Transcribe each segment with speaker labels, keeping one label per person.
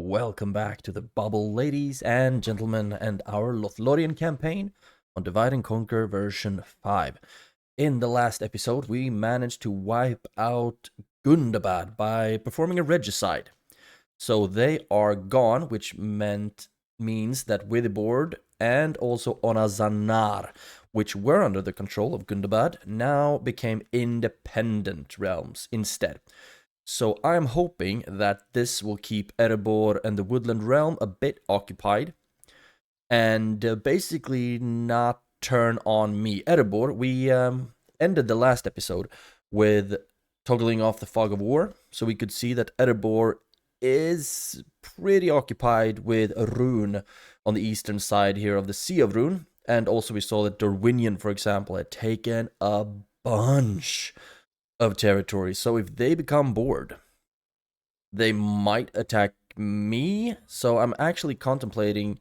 Speaker 1: Welcome back to the bubble, ladies and gentlemen, and our Lothlórien campaign on Divide and Conquer version 5. In the last episode, we managed to wipe out Gundabad by performing a regicide. So they are gone, which means that Witheboard and also Onazanar, which were under the control of Gundabad, now became independent realms instead. So I'm hoping that this will keep Erebor and the Woodland Realm a bit occupied and basically not turn on me. Erebor, we ended the last episode with toggling off the Fog of War, so we could see that Erebor is pretty occupied with Rune on the eastern side here of the Sea of Rune, and also we saw that Dorwinion, for example, had taken a bunch of territory. So if they become bored, they might attack me. So I'm actually contemplating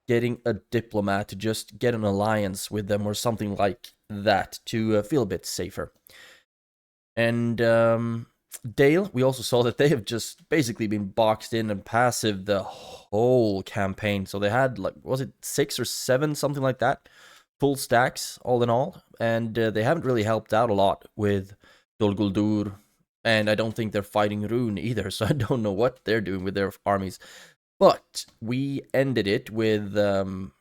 Speaker 1: getting a diplomat to just get an alliance with them or something like that to feel a bit safer. And Dale, we also saw that they have just basically been boxed in and passive the whole campaign. So they had, like, was it 6 or 7, something like that, full stacks all in all. And they haven't really helped out a lot with Dol Guldur, and I don't think they're fighting Rune either, so I don't know what they're doing with their armies. But we ended it with, well,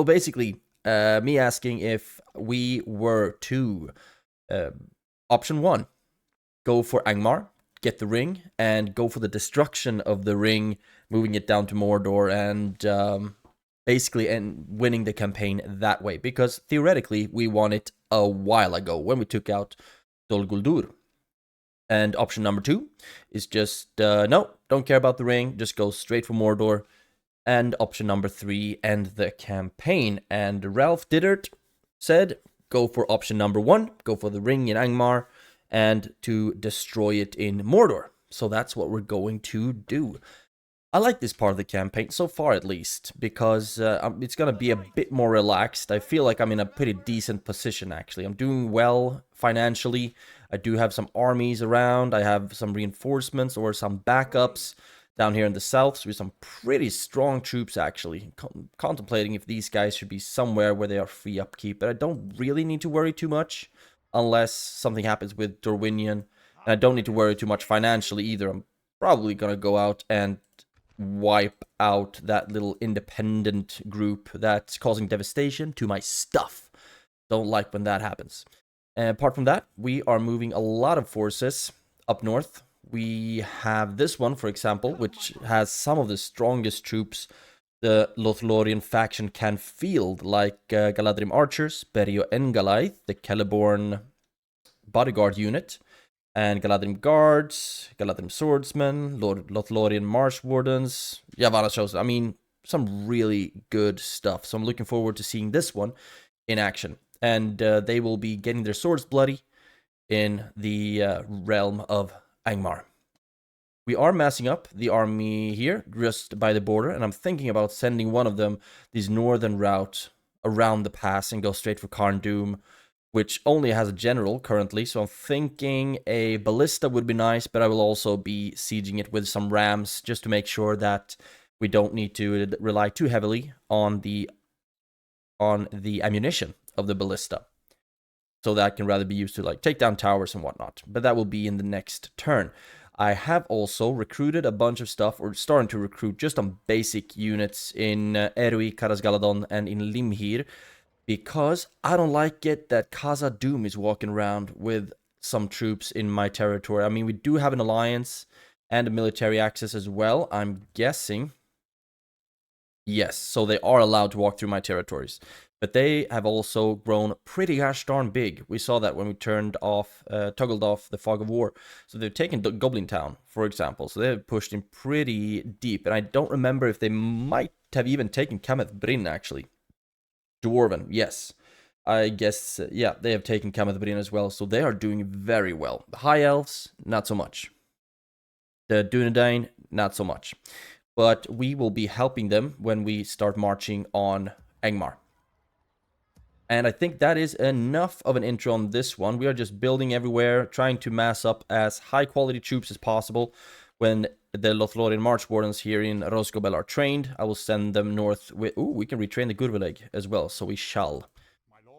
Speaker 1: basically, me asking if we were to, option 1, go for Angmar, get the ring, and go for the destruction of the ring, moving it down to Mordor, and basically winning the campaign that way. Because theoretically, we won it a while ago when we took out Dol Guldur. And option number 2 is just, no, don't care about the ring, just go straight for Mordor. And option number 3, end the campaign. And Ralph Diddert said, go for option number 1, go for the ring in Angmar, and to destroy it in Mordor. So that's what we're going to do. I like this part of the campaign, so far at least, because it's going to be a bit more relaxed. I feel like I'm in a pretty decent position, actually. I'm doing well financially. I do have some armies around. I have some reinforcements or some backups down here in the south. So with some pretty strong troops, actually. Contemplating if these guys should be somewhere where they are free upkeep. But I don't really need to worry too much unless something happens with Dorwinion. And I don't need to worry too much financially either. I'm probably going to go out and wipe out that little independent group that's causing devastation to my stuff. Don't like when that happens. And apart from that, we are moving a lot of forces up north. We have this one, for example, which has some of the strongest troops the Lothlórien faction can field, like Galadhrim archers, Berio Engalaith, the Celeborn bodyguard unit, and Galadhrim guards, Galadhrim swordsmen, Lothlórien marsh wardens, Yavanna shows. I mean, some really good stuff. So I'm looking forward to seeing this one in action. And they will be getting their swords bloody in the realm of Angmar. We are massing up the army here, just by the border, and I'm thinking about sending one of them this northern route around the pass and go straight for Khazad-dûm, which only has a general currently, so I'm thinking a ballista would be nice, but I will also be sieging it with some rams, just to make sure that we don't need to rely too heavily on the ammunition of the ballista. So that can rather be used to, like, take down towers and whatnot, but that will be in the next turn. I have also recruited a bunch of stuff, or starting to recruit just on basic units in Erui, Karasgaladon, and in Limhir, because I don't like it that Khazad-dûm is walking around with some troops in my territory. I mean, we do have an alliance and a military access as well, I'm guessing. Yes, so they are allowed to walk through my territories. But they have also grown pretty gosh darn big. We saw that when we toggled off the Fog of War. So they've taken Goblin Town, for example. So they've pushed in pretty deep. And I don't remember if they might have even taken Kameth Bryn, actually. Dwarven, yes. I guess, yeah, they have taken Kameth Bryn as well. So they are doing very well. The High Elves, not so much. The Dunedain, not so much. But we will be helping them when we start marching on Angmar. And I think that is enough of an intro on this one. We are just building everywhere, trying to mass up as high quality troops as possible when the Lothlórien March Wardens here in Rosgobel are trained, I will send them north with... Ooh, we can retrain the Gurvileg as well, so we shall.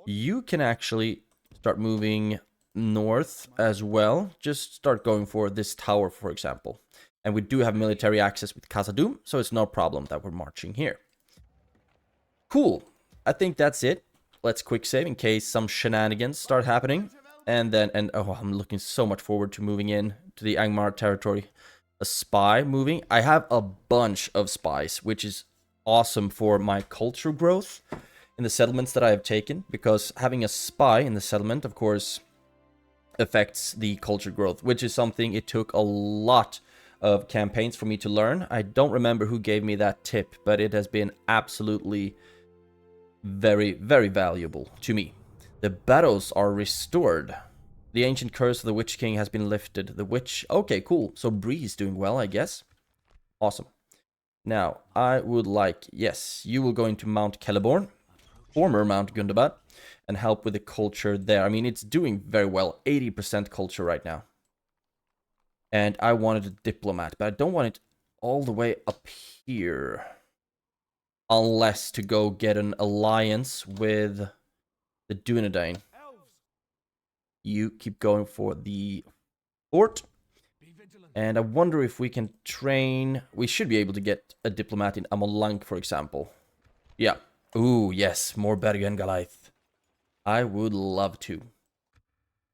Speaker 1: You can actually start moving north as well. Just start going for this tower, for example. And we do have military access with Khazad-dûm, so it's no problem that we're marching here. Cool. I think that's it. Let's quick save in case some shenanigans start happening. And then, oh, I'm looking so much forward to moving in to the Angmar territory. A spy moving. I have a bunch of spies, which is awesome for my culture growth in the settlements that I have taken. Because having a spy in the settlement, of course, affects the culture growth, which is something it took a lot of campaigns for me to learn. I don't remember who gave me that tip, but it has been absolutely very, very valuable to me. The battles are restored. The ancient curse of the Witch King has been lifted. The witch... Okay, cool. So Bree is doing well, I guess. Awesome. Now, I would like... Yes, you will go into Mount Celeborn, former Mount Gundabad, and help with the culture there. I mean, it's doing very well. 80% culture right now. And I wanted a diplomat, but I don't want it all the way up here. Unless to go get an alliance with the Dunedain. You keep going for the fort. And I wonder if we can train... We should be able to get a diplomat in Amolank, for example. Yeah. Ooh, yes. More Bergen Galaith. I would love to.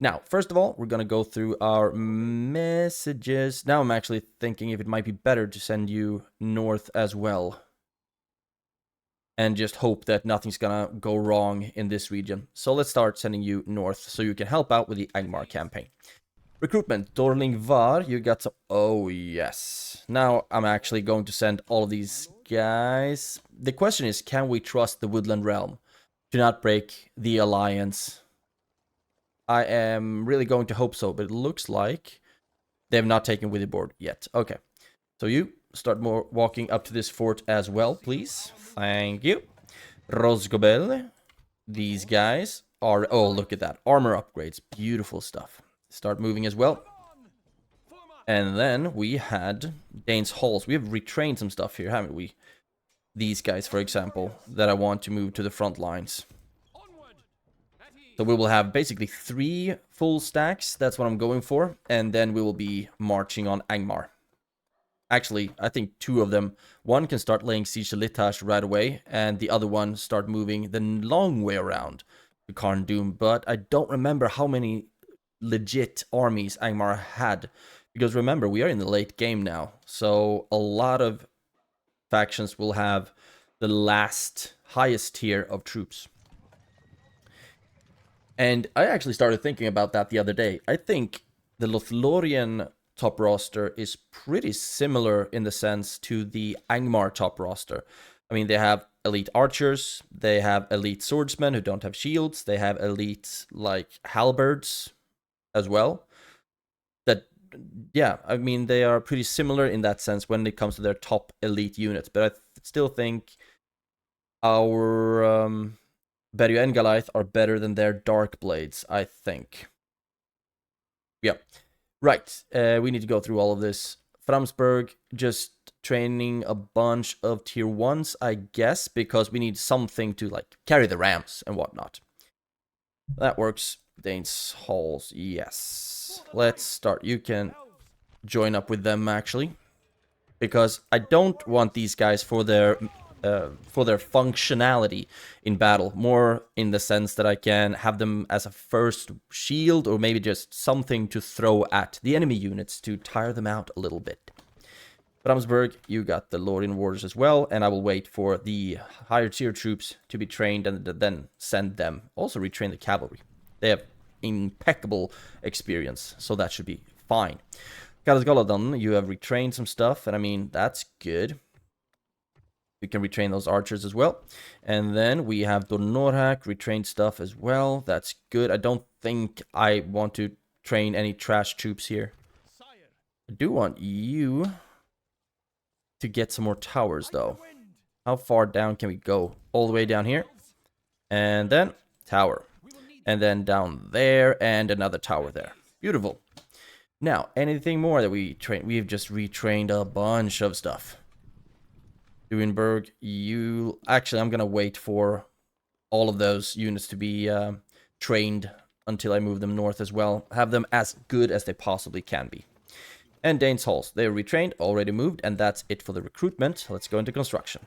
Speaker 1: Now, first of all, we're going to go through our messages. Now I'm actually thinking if it might be better to send you north as well. And just hope that nothing's gonna go wrong in this region. So let's start sending you north so you can help out with the Angmar campaign. Recruitment, Dorling Var, you got some... Oh, yes. Now I'm actually going to send all of these guys. The question is, can we trust the Woodland Realm to not break the alliance? I am really going to hope so, but it looks like they have not taken Withy board yet. Okay, so you start walking up to this fort as well, please. Thank you. Rosgobel. These guys are... Oh, look at that. Armor upgrades. Beautiful stuff. Start moving as well. And then we had Dane's Halls. We have retrained some stuff here, haven't we? These guys, for example, that I want to move to the front lines. So we will have basically 3 full stacks. That's what I'm going for. And then we will be marching on Angmar. Actually, I think 2 of them. One can start laying siege to Litash right away, and the other one start moving the long way around to Khazad-dûm. But I don't remember how many legit armies Angmar had. Because remember, we are in the late game now. So a lot of factions will have the last highest tier of troops. And I actually started thinking about that the other day. I think the Lothlórien top roster is pretty similar in the sense to the Angmar top roster. I mean, they have elite archers, they have elite swordsmen who don't have shields, they have elite, like, halberds as well. That, yeah, I mean, they are pretty similar in that sense when it comes to their top elite units. But I still think our Bergen Galaith are better than their Dark Blades, I think. Yeah. Right, we need to go through all of this. Framsburg, just training a bunch of tier 1s, I guess, because we need something to, like, carry the rams and whatnot. That works. Dane's Halls, yes. Let's start. You can join up with them, actually. Because I don't want these guys for their functionality in battle, more in the sense that I can have them as a first shield or maybe just something to throw at the enemy units to tire them out a little bit. Framsburg, you got the Lórien Warders as well, and I will wait for the higher tier troops to be trained and then send them. Also retrain the cavalry. They have impeccable experience, so that should be fine. Galadhrim, you have retrained some stuff, and I mean, that's good. We can retrain those archers as well. And then we have Donorhak, retrained stuff as well. That's good. I don't think I want to train any trash troops here. I do want you to get some more towers, though. How far down can we go? All the way down here. And then tower. And then down there, and another tower there. Beautiful. Now, anything more that we train? We've just retrained a bunch of stuff. Duinberg, you... Actually, I'm gonna wait for all of those units to be trained until I move them north as well. Have them as good as they possibly can be. And Dane's Halls, they're retrained, already moved, and that's it for the recruitment. Let's go into construction.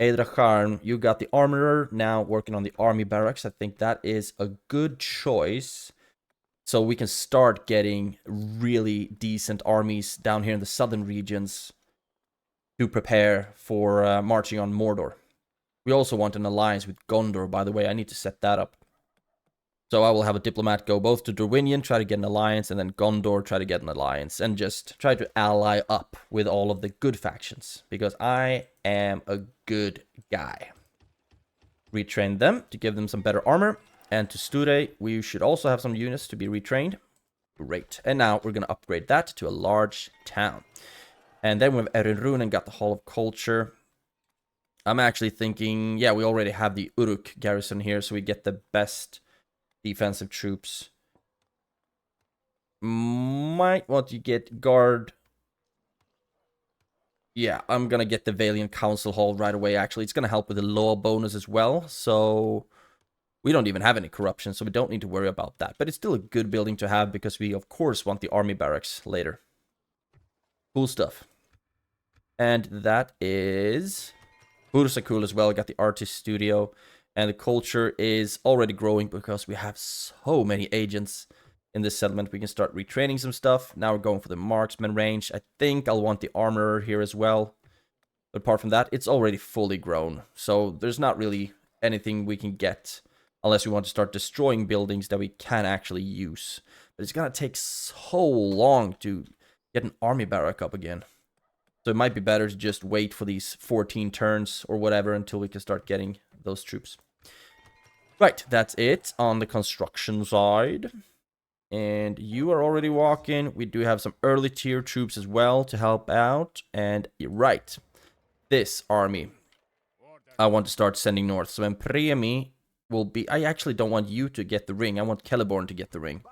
Speaker 1: Eidracharn, you got the armorer, now working on the army barracks. I think that is a good choice. So we can start getting really decent armies down here in the southern regions to prepare for marching on Mordor. We also want an alliance with Gondor, by the way. I need to set that up. So I will have a diplomat go both to Dorwinion, try to get an alliance, and then Gondor, try to get an alliance, and just try to ally up with all of the good factions, because I am a good guy. Retrain them to give them some better armor, and to Sture, we should also have some units to be retrained. Great. And now we're going to upgrade that to a large town. And then we've Erinrun and got the Hall of Culture. I'm actually thinking, yeah, we already have the Uruk garrison here, so we get the best defensive troops. Might want to get guard. Yeah, I'm gonna get the Valiant Council Hall right away, actually. It's gonna help with the law bonus as well, so we don't even have any corruption, so we don't need to worry about that. But it's still a good building to have, because we, of course, want the army barracks later. Cool stuff. And that is... Bursa cool as well, got the artist studio. And the culture is already growing because we have so many agents in this settlement. We can start retraining some stuff. Now we're going for the marksman range. I think I'll want the armorer here as well. But apart from that, it's already fully grown. So there's not really anything we can get unless we want to start destroying buildings that we can actually use. But it's going to take so long to get an army barrack up again. So it might be better to just wait for these 14 turns or whatever until we can start getting those troops. Right, that's it on the construction side. And you are already walking. We do have some early tier troops as well to help out. And you're right, this army I want to start sending north. So Empremi will be... I actually don't want you to get the ring. I want Celeborn to get the ring.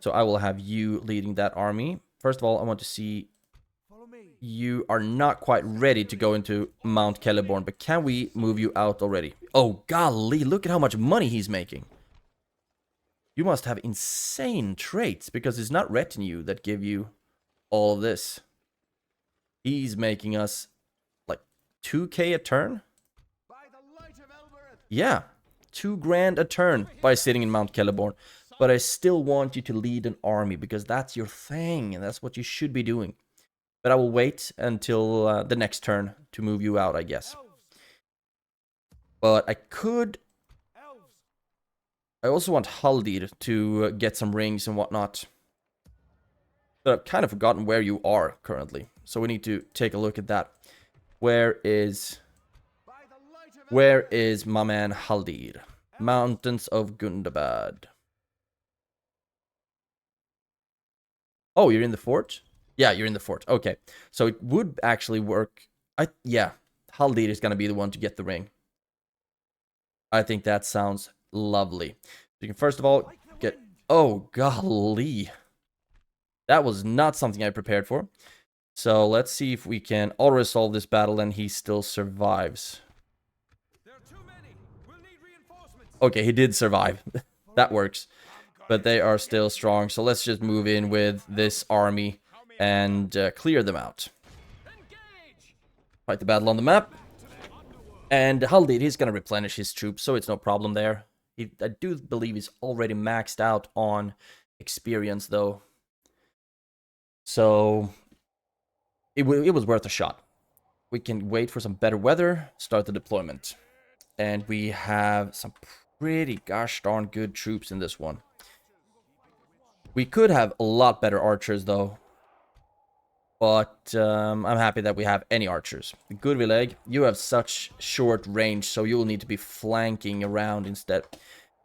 Speaker 1: So I will have you leading that army. First of all, I want to see... You are not quite ready to go into Mount Celeborn, but can we move you out already? Oh, golly, look at how much money he's making. You must have insane traits, because it's not retinue that give you all of this. He's making us, like, 2k a turn? Yeah, 2 grand a turn by sitting in Mount Celeborn. But I still want you to lead an army, because that's your thing, and that's what you should be doing. But I will wait until the next turn to move you out, I guess. But I could... I also want Haldir to get some rings and whatnot. But I've kind of forgotten where you are currently. So we need to take a look at that. Where is my man Haldir? Mountains of Gundabad. Oh, you're in the fort? Yeah, you're in the fort. Okay. So it would actually work. Yeah, Haldir is going to be the one to get the ring. I think that sounds lovely. You can first of all get... Oh, golly. That was not something I prepared for. So let's see if we can auto-resolve this battle and he still survives. Okay, he did survive. That works. But they are still strong. So let's just move in with this army and clear them out. Fight the battle on the map. And Haldir, he's going to replenish his troops, so it's no problem there. I do believe he's already maxed out on experience, though. So it was worth a shot. We can wait for some better weather, start the deployment. And we have some pretty gosh darn good troops in this one. We could have a lot better archers, though. But I'm happy that we have any archers. Gurvileg, you have such short range, so you'll need to be flanking around instead.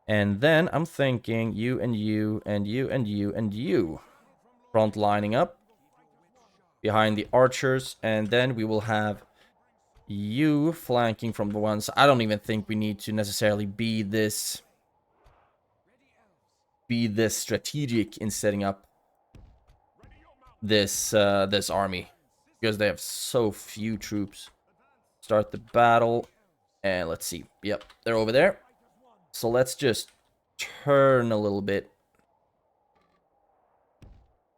Speaker 1: And then I'm thinking you and you and you and you and you. Front lining up. Behind the archers. And then we will have you flanking from the ones. I don't even think we need to necessarily be this strategic in setting up this army because they have so few troops. Start the battle, and let's see. Yep, they're over there. So let's just turn a little bit.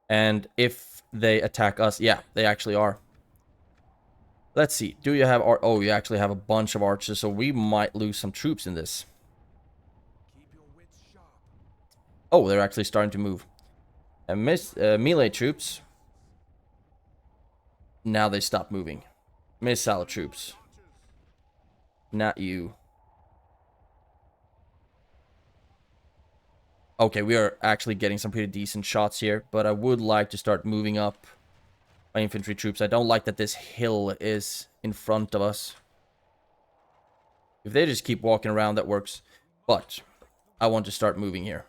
Speaker 1: And if they attack us, yeah, they actually are. Let's see. Do you have... Oh, you actually have a bunch of archers, so we might lose some troops in this. Oh, they're actually starting to move. And melee troops. Now they stop moving. Missile troops. Not you. Okay, we are actually getting some pretty decent shots here, but I would like to start moving up my infantry troops. I don't like that this hill is in front of us. If they just keep walking around, that works. But I want to start moving here.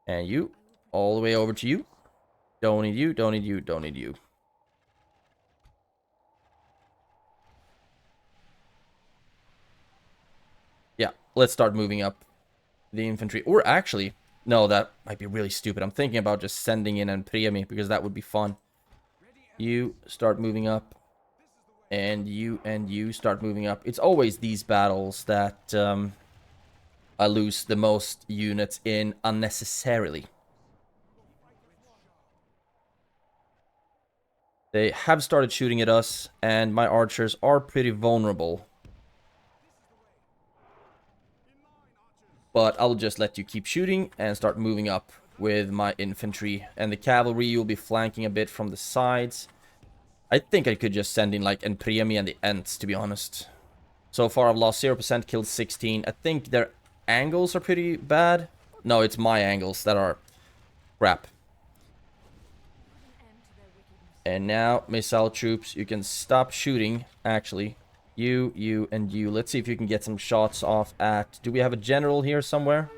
Speaker 1: And you, all the way over to you. Don't need you, don't need you, don't need you. Yeah, let's start moving up the infantry. Or actually, no, that might be really stupid. I'm thinking about just sending in an premie because that would be fun. You start moving up. And you start moving up. It's always these battles that I lose the most units in unnecessarily. They have started shooting at us, and my archers are pretty vulnerable. But I'll just let you keep shooting and start moving up with my infantry. And the cavalry will be flanking a bit from the sides. I think I could just send in like Enpremi and the Ents, to be honest. So far I've lost 0%, killed 16. I think their angles are pretty bad. No, it's my angles that are crap. And now, missile troops, you can stop shooting, actually. You, and you. Let's see if you can get some shots off at... Do we have a general here somewhere?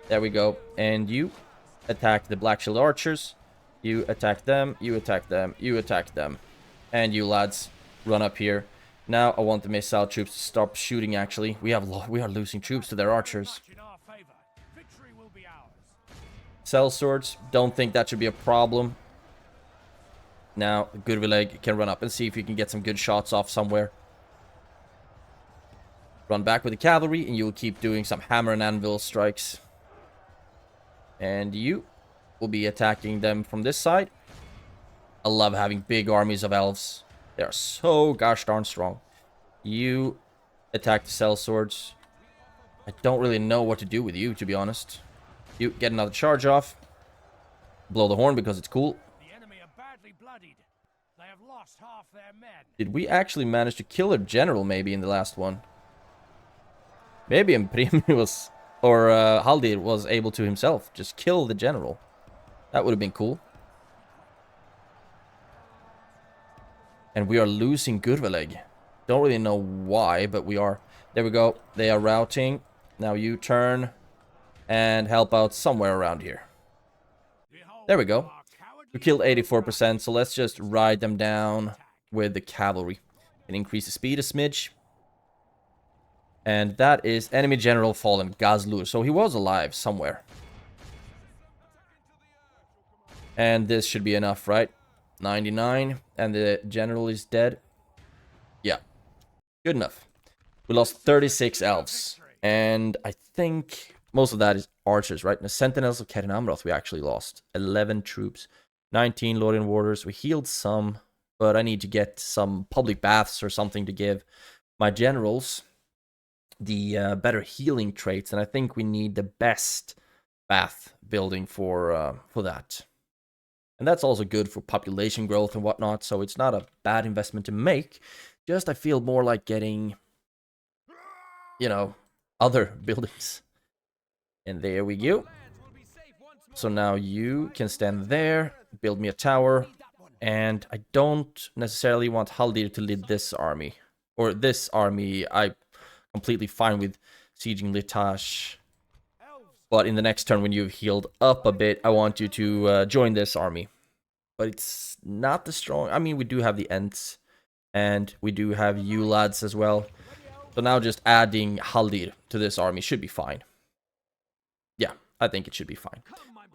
Speaker 1: There we go. And you attack the Black Shield Archers. You attack them, you attack them, you attack them. And you lads, run up here. Now I want the missile troops to stop shooting, actually. We are losing troops to their archers. Cell swords, don't think that should be a problem. Now, Gurvileg can run up and see if you can get some good shots off somewhere. Run back with the cavalry, and you'll keep doing some hammer and anvil strikes. And you will be attacking them from this side. I love having big armies of elves. They are so gosh darn strong. You attack the cell swords. I don't really know what to do with you, to be honest. You get another charge off. Blow the horn because it's cool.
Speaker 2: The enemy are badly bloodied. They have lost half their men.
Speaker 1: Did we actually manage to kill a general maybe in the last one? Maybe Imprimi was... Or Haldir was able to himself just kill the general. That would have been cool. And we are losing Gurvaleg. Don't really know why, but we are. There we go. They are routing. Now you turn and help out somewhere around here. There we go. We killed 84%, so let's just ride them down with the cavalry. And increase the speed a smidge. And that is enemy general fallen, Gazlur. So he was alive somewhere. And this should be enough, right? 99. And the general is dead. Yeah. Good enough. We lost 36 elves. And I think most of that is archers, right? And the sentinels of Kerin Amroth we actually lost. 11 troops. 19 Lórien warders. We healed some. But I need to get some public baths or something to give my generals the better healing traits. And I think we need the best bath building for that. And that's also good for population growth and whatnot, so it's not a bad investment to make. Just I feel more like getting, you know, other buildings. And there we go. So now you can stand there, build me a tower, and I don't necessarily want Haldir to lead this army. Or this army, I'm completely fine with sieging Litash. But in the next turn, when you've healed up a bit, I want you to join this army. But it's not the strong... I mean, we do have the Ents. And we do have you lads as well. So now just adding Haldir to this army should be fine. Yeah, I think it should be fine.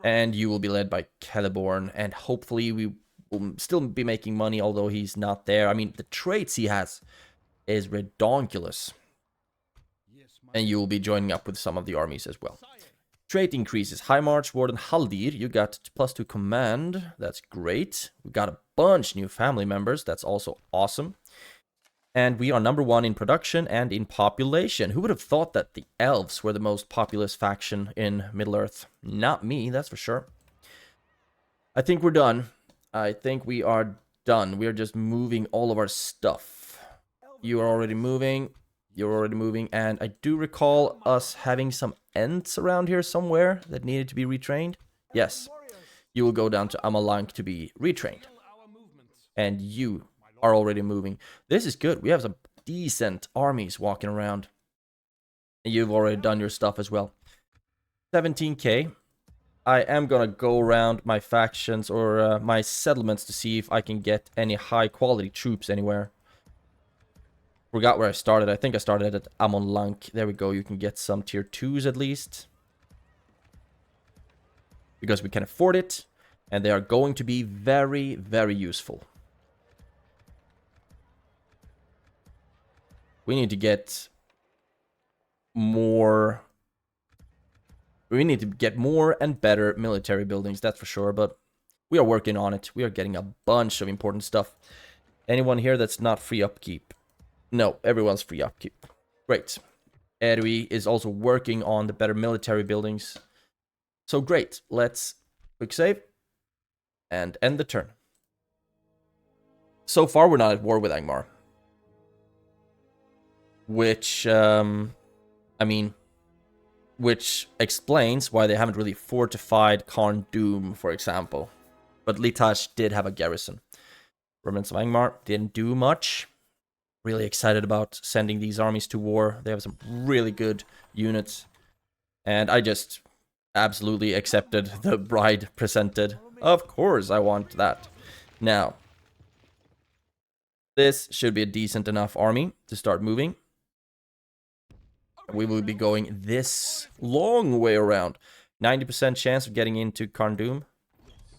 Speaker 1: And you will be led by Celeborn, and hopefully we will still be making money, although he's not there. I mean, the traits he has is redonkulous. And you will be joining up with some of the armies as well. Trait increases. High March, Warden Haldir, you got +2 command. That's great. We got a bunch new family members. That's also awesome. And we are #1 in production and in population. Who would have thought that the Elves were the most populous faction in Middle-earth? Not me, that's for sure. I think we're done. I think we are done. We are just moving all of our stuff. You are already moving. You're already moving. And I do recall us having some Ents around here somewhere that needed to be retrained. Yes. You will go down to Amalank to be retrained. And you are already moving. This is good. We have some decent armies walking around. And you've already done your stuff as well. 17k. I am gonna go around my factions or my settlements to see if I can get any high quality troops anywhere. Forgot where I started. I think I started at Amonlank. There we go. You can get some tier 2s at least. Because we can afford it. And they are going to be very, very useful. We need to get more... We need to get more and better military buildings, that's for sure. But we are working on it. We are getting a bunch of important stuff. Anyone here that's not free upkeep? No, everyone's free upkeep. Great. Edwy is also working on the better military buildings. So great. Let's quick save. And end the turn. So far, we're not at war with Angmar. Which, which explains why they haven't really fortified Khazad-dûm, for example. But Litash did have a garrison. Remnants of Angmar didn't do much. Really excited about sending these armies to war. They have some really good units. And I just absolutely accepted the bride presented. Of course I want that. Now, this should be a decent enough army to start moving. We will be going this long way around. 90% chance of getting into Khazad-dûm.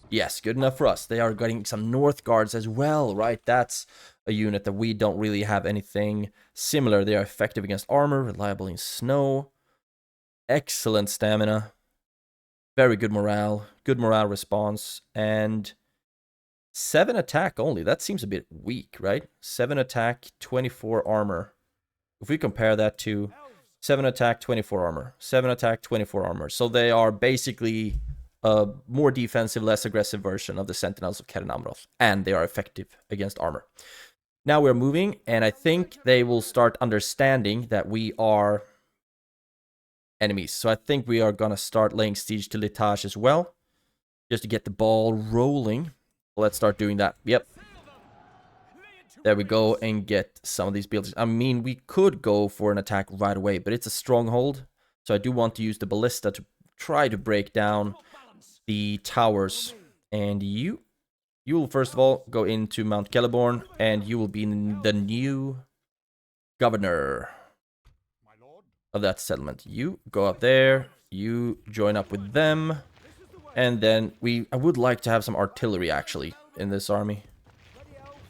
Speaker 1: Yes, good enough for us. They are getting some North Guards as well, right? That's a unit that we don't really have anything similar. They are effective against armor, reliable in snow. Excellent stamina. Very good morale response. And 7 attack only. That seems a bit weak, right? 7 attack, 24 armor. If we compare that to 7 attack, 24 armor. 7 attack, 24 armor. So they are basically a more defensive, less aggressive version of the Sentinels of Kaer Namroth. And they are effective against armor. Now we're moving, and I think they will start understanding that we are enemies. So I think we are going to start laying siege to Litash as well. Just to get the ball rolling. Let's start doing that. Yep. There we go, and get some of these buildings. I mean, we could go for an attack right away, but it's a stronghold. So I do want to use the ballista to try to break down the towers. And you will first of all go into Mount Celeborn, and you will be the new governor of that settlement. You go up there, you join up with them, and then I would like to have some artillery actually in this army.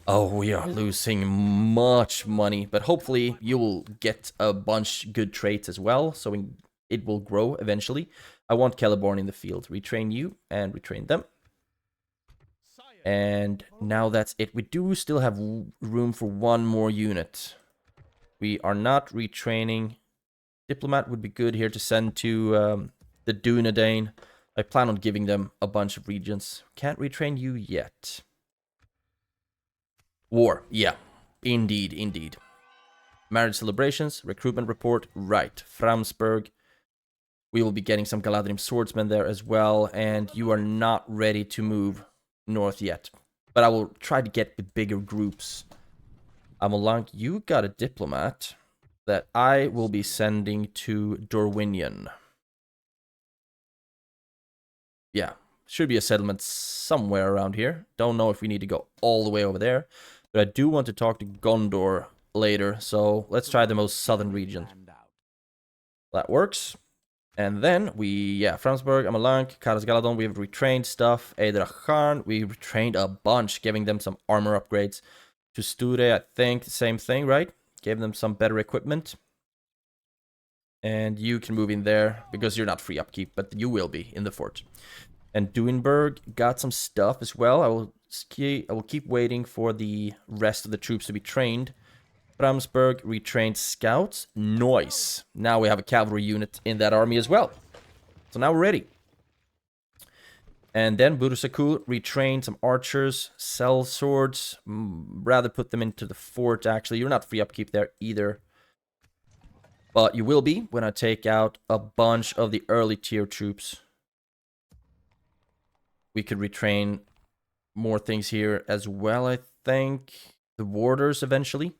Speaker 1: Oh, we are losing much money, but hopefully you will get a bunch good traits as well, so it will grow eventually. I want Celeborn in the field. Retrain you and retrain them. And now that's it. We do still have room for one more unit. We are not retraining. Diplomat would be good here to send to the Dunedain. I plan on giving them a bunch of regions. Can't retrain you yet. War. Yeah. Indeed, indeed. Marriage celebrations. Recruitment report. Right. Framsburg. We will be getting some Galadhrim swordsmen there as well. And you are not ready to move north yet. But I will try to get with bigger groups. Amolank, you got a diplomat that I will be sending to Dorwinion. Yeah. Should be a settlement somewhere around here. Don't know if we need to go all the way over there. But I do want to talk to Gondor later. So let's try the most southern region. That works. And then Framsburg, Amalank, Karas Galadon, we've retrained stuff. Eidracharn, we retrained a bunch, giving them some armor upgrades. To Sture, I think, the same thing, right? Gave them some better equipment. And you can move in there, because you're not free upkeep, but you will be in the fort. And Duinberg got some stuff as well. I will keep waiting for the rest of the troops to be trained. Framsburg retrained scouts. Nice. Now we have a cavalry unit in that army as well. So now we're ready. And then Burusakul retrained some archers, sell swords. Rather put them into the fort, actually. You're not free upkeep there either. But you will be when I take out a bunch of the early tier troops. We could retrain more things here as well, I think. The warders eventually.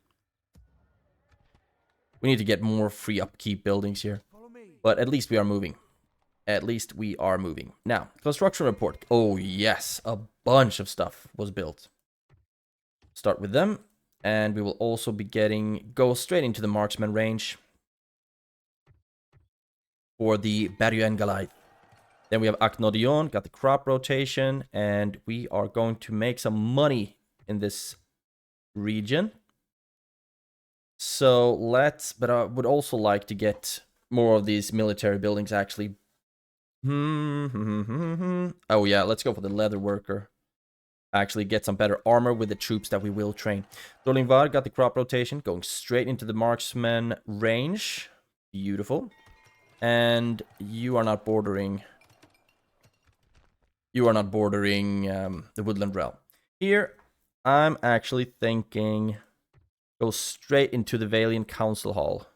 Speaker 1: We need to get more free upkeep buildings here. But at least we are moving. At least we are moving. Now, construction report. Oh, yes. A bunch of stuff was built. Start with them. And we will also be go straight into the marksman range. For the Bergen Goliath. Then we have Aknodion, got the crop rotation. And we are going to make some money in this region. So but I would also like to get more of these military buildings actually. Oh yeah, let's go for the leather worker. Actually get some better armor with the troops that we will train. Dolingvar got the crop rotation, going straight into the marksman range. Beautiful. And you are not bordering the woodland realm. Here, I'm actually thinking go straight into the Valiant Council Hall.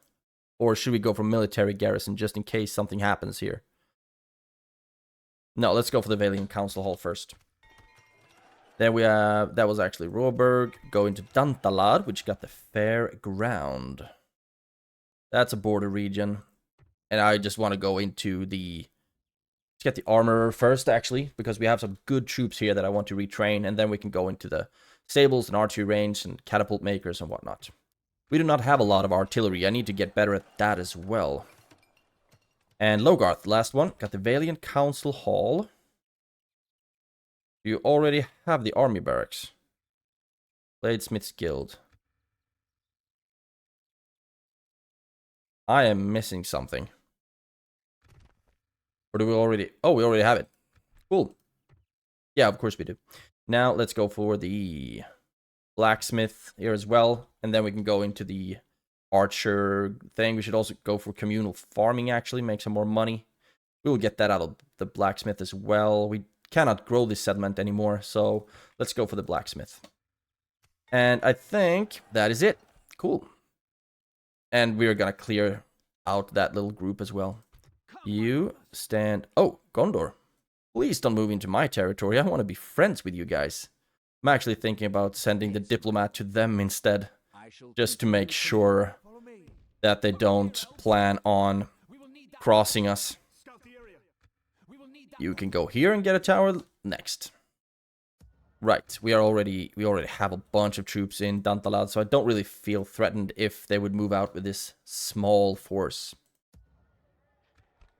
Speaker 1: Or should we go for military garrison just in case something happens here? No, let's go for the Valiant Council Hall first. Then we have, that was actually Råberg. Go into Dantalad, which got the fair ground. That's a border region. And I just want to go into let's get the armor first, actually, because we have some good troops here that I want to retrain, and then we can go into the stables and archery range and catapult makers and whatnot. We do not have a lot of artillery. I need to get better at that as well. And Logarth, last one, got the Valiant Council Hall. You already have the army barracks. Bladesmith's Guild. I am missing something. Or do we already... Oh, we already have it. Cool. Yeah, of course we do. Now, let's go for the blacksmith here as well. And then we can go into the archer thing. We should also go for communal farming, actually. Make some more money. We will get that out of the blacksmith as well. We cannot grow this settlement anymore. So, let's go for the blacksmith. And I think that is it. Cool. And we're gonna clear out that little group as well. You stand... Oh, Gondor. Please don't move into my territory. I want to be friends with you guys. I'm actually thinking about sending the diplomat to them instead. Just to make sure that they don't plan on crossing us. You can go here and get a tower next. Right, we already have a bunch of troops in Dantalad, so I don't really feel threatened if they would move out with this small force.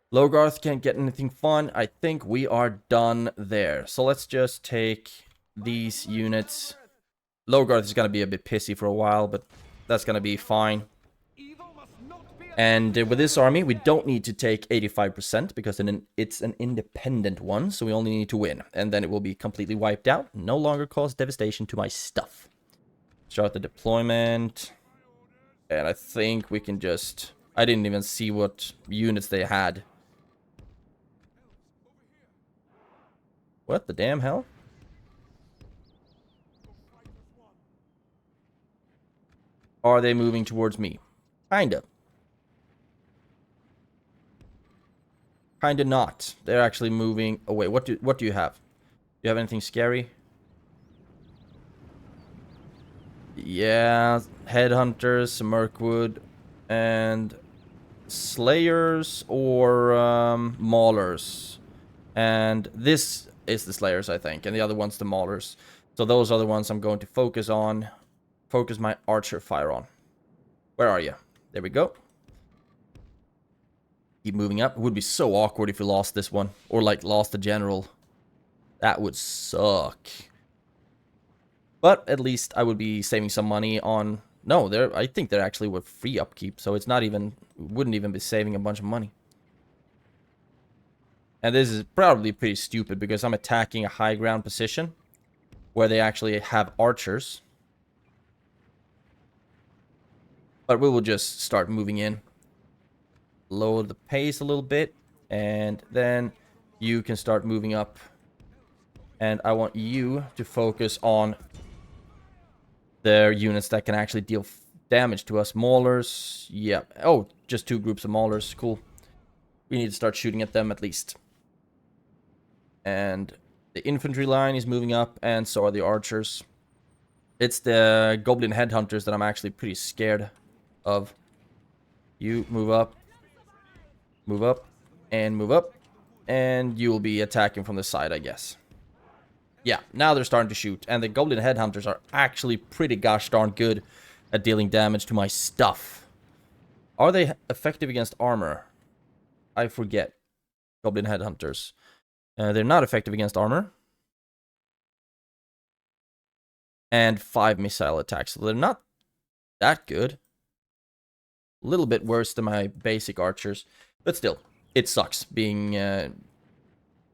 Speaker 1: Logarth can't get anything fun. I think we are done there. So let's just take these units. Logarth is going to be a bit pissy for a while, but that's going to be fine. And with this army, we don't need to take 85% because it's an independent one, so we only need to win. And then it will be completely wiped out, no longer cause devastation to my stuff. Start the deployment. And I think we can just... I didn't even see what units they had. What the damn hell? Are they moving towards me? Kinda. Kinda not. They're actually moving away. What do you have? Do you have anything scary? Yeah, headhunters, Mirkwood, and slayers or maulers. And this is the slayers, I think, and the other one's the maulers. So those are the ones I'm going to focus on. Focus my archer fire on. Where are you? There we go. Keep moving up. It would be so awkward if we lost this one. Or, like, lost the general. That would suck. But at least I would be saving some money on... No, I think they're actually with free upkeep. So it's not even... Wouldn't even be saving a bunch of money. And this is probably pretty stupid because I'm attacking a high ground position where they actually have archers. But we will just start moving in. Lower the pace a little bit. And then you can start moving up. And I want you to focus on their units that can actually deal damage to us. Maulers. Yeah. Oh, just 2 groups of Maulers. Cool. We need to start shooting at them at least. And the infantry line is moving up, and so are the archers. It's the goblin headhunters that I'm actually pretty scared of. You move up, and move up, and you will be attacking from the side, I guess. Yeah, now they're starting to shoot, and the goblin headhunters are actually pretty gosh darn good at dealing damage to my stuff. Are they effective against armor? I forget. Goblin headhunters. They're not effective against armor. And 5 missile attacks. So they're not that good. A little bit worse than my basic archers. But still, it sucks being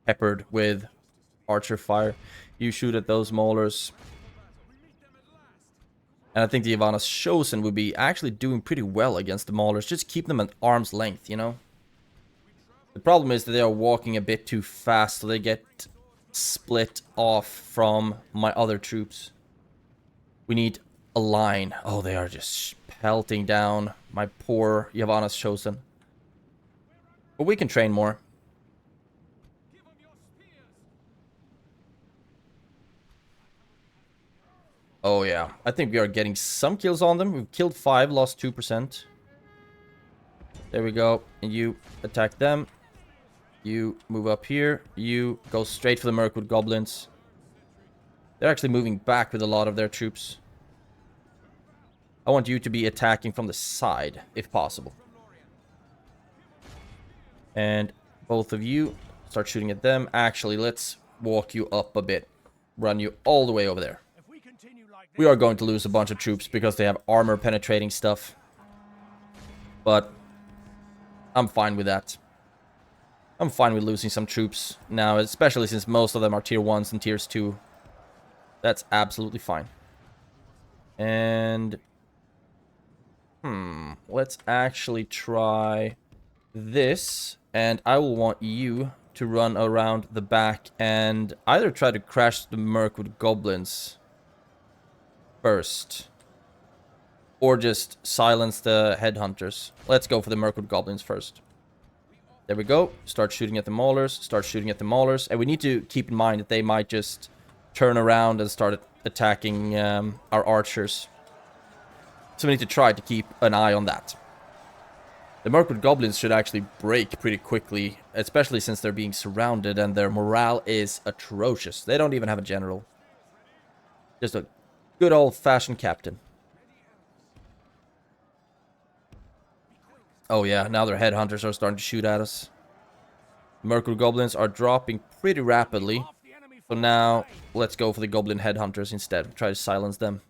Speaker 1: peppered with archer fire. You shoot at those maulers. And I think the Ivana's Chosen would be actually doing pretty well against the maulers. Just keep them at arm's length, you know? The problem is that they are walking a bit too fast, so they get split off from my other troops. We need a line. Oh, they are just pelting down my poor Yavanna's Chosen. But we can train more. Oh yeah, I think we are getting some kills on them. We've killed 5, lost 2%. There we go. And you attack them. You move up here. You go straight for the Mirkwood Goblins. They're actually moving back with a lot of their troops. I want you to be attacking from the side, if possible. And both of you start shooting at them. Actually, let's walk you up a bit. Run you all the way over there. We are going to lose a bunch of troops because they have armor penetrating stuff. But I'm fine with that. I'm fine with losing some troops now, especially since most of them are tier 1s and tiers 2. That's absolutely fine. And... let's actually try this. And I will want you to run around the back and either try to crash the Mirkwood Goblins first. Or just silence the headhunters. Let's go for the Mirkwood Goblins first. There we go. Start shooting at the maulers. Start shooting at the maulers. And we need to keep in mind that they might just turn around and start attacking our archers. So we need to try to keep an eye on that. The Mirkwood Goblins should actually break pretty quickly, especially since they're being surrounded and their morale is atrocious. They don't even have a general. Just a good old-fashioned captain. Oh yeah, now their headhunters are starting to shoot at us. Mirkwood Goblins are dropping pretty rapidly. So now, let's go for the Goblin headhunters instead. Try to silence them.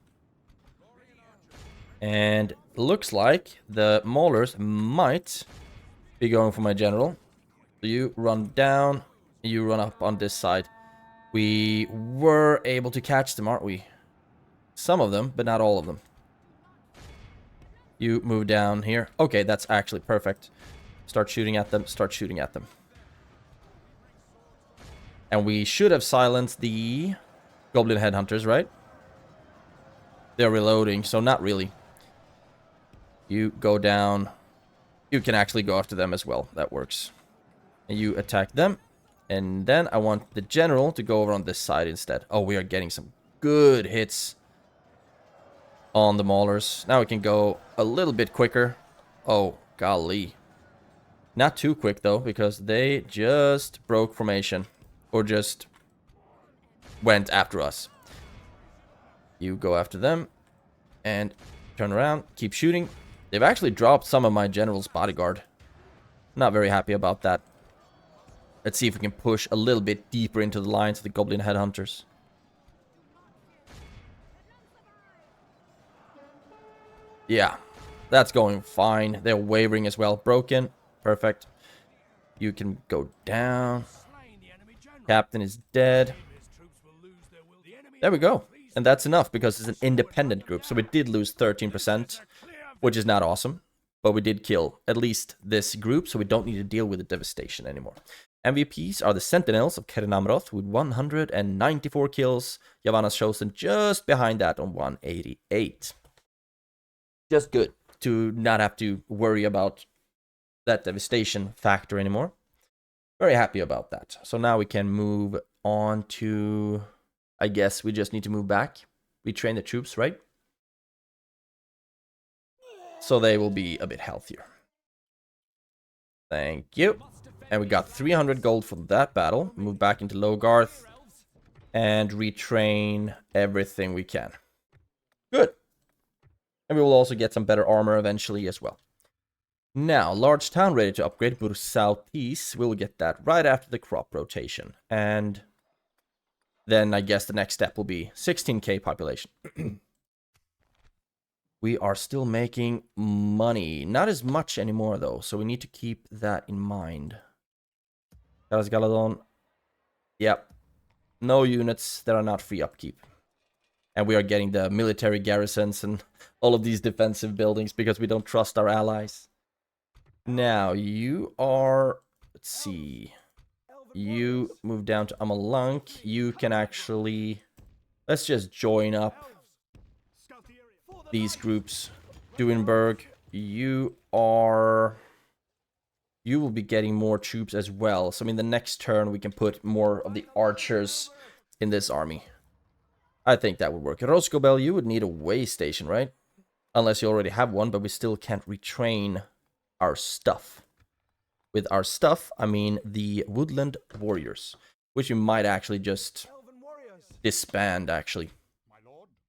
Speaker 1: And looks like the Maulers might be going for my general. So you run down, you run up on this side. We were able to catch them, aren't we? Some of them, but not all of them. You move down here. Okay, that's actually perfect. Start shooting at them, start shooting at them. And we should have silenced the Goblin headhunters, right? They're reloading, so not really. You go down. You can actually go after them as well. That works. And you attack them. And then I want the general to go over on this side instead. Oh, we are getting some good hits on the maulers. Now we can go a little bit quicker. Oh, golly. Not too quick, though, because they just broke formation. Or just went after us. You go after them. And turn around. Keep shooting. They've actually dropped some of my general's bodyguard. Not very happy about that. Let's see if we can push a little bit deeper into the lines of the Goblin Headhunters. Yeah, that's going fine. They're wavering as well. Broken. Perfect. You can go down. Captain is dead. There we go. And that's enough because it's an independent group. So we did lose 13%, which is not awesome. But we did kill at least this group, so we don't need to deal with the devastation anymore. MVPs are the Sentinels of Caer Namroth with 194 kills. Yavanna's Chosen just behind that on 188. Just good to not have to worry about that devastation factor anymore. Very happy about that. So now we can move on to... I guess we just need to move back. Retrain the troops, right? So they will be a bit healthier. Thank you. And we got 300 gold for that battle. Move back into Logarth. And retrain everything we can. Good. And we will also get some better armor eventually as well. Now, large town ready to upgrade. Bur Southeast. We'll get that right after the crop rotation. And then I guess the next step will be 16k population. We are still making money. Not as much anymore though, so we need to keep that in mind. Galadon. Yep. No units that are not free upkeep. And we are getting the military garrisons and all of these defensive buildings because we don't trust our allies. Now, you are... Let's see. You move down to Amalunk. You can actually... Let's just join up these groups. Duinberg, you are... You will be getting more troops as well. So, in the next turn, we can put more of the archers in this army. I think that would work. Roscobel, you would need a way station, right? Unless you already have one, but we still can't retrain our stuff. With our stuff, I mean the woodland warriors, which you might actually just disband, actually.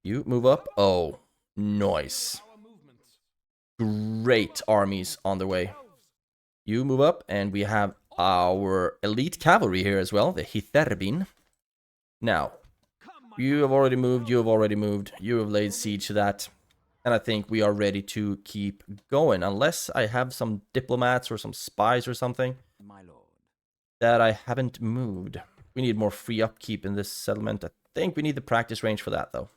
Speaker 1: You move up. Oh, nice. Great armies on the way. You move up, and we have our elite cavalry here as well, the Hitherbin. Now, you have already moved, you have already moved, you have laid siege to that. And I think we are ready to keep going. Unless I have some diplomats or some spies or something that I haven't moved. We need more free upkeep in this settlement. I think we need the practice range for that, though.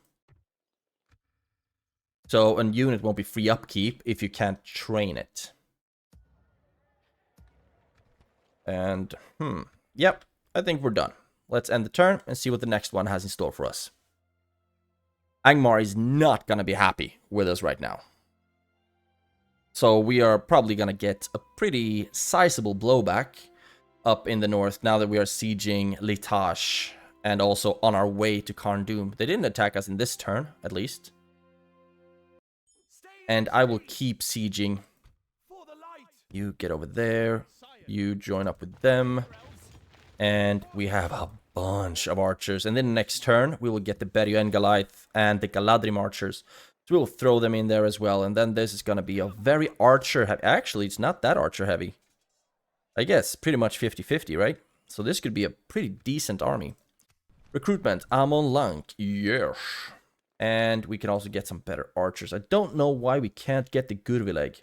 Speaker 1: So, a unit won't be free upkeep if you can't train it. And, yep, I think we're done. Let's end the turn and see what the next one has in store for us. Angmar is not going to be happy with us right now. So we are probably going to get a pretty sizable blowback up in the north now that we are sieging Litash and also on our way to Khazad-dûm. They didn't attack us in this turn, at least. And I will keep sieging. You get over there. You join up with them. And we have a bunch of archers. And then next turn, we will get the Beryu Goliath and the Galadhrim archers. So we'll throw them in there as well. And then this is going to be a very archer heavy. Actually, it's not that archer heavy. I guess pretty much 50-50, right? So this could be a pretty decent army. Recruitment, Amon Lank. Yes. And we can also get some better archers. I don't know why we can't get the Gurvileg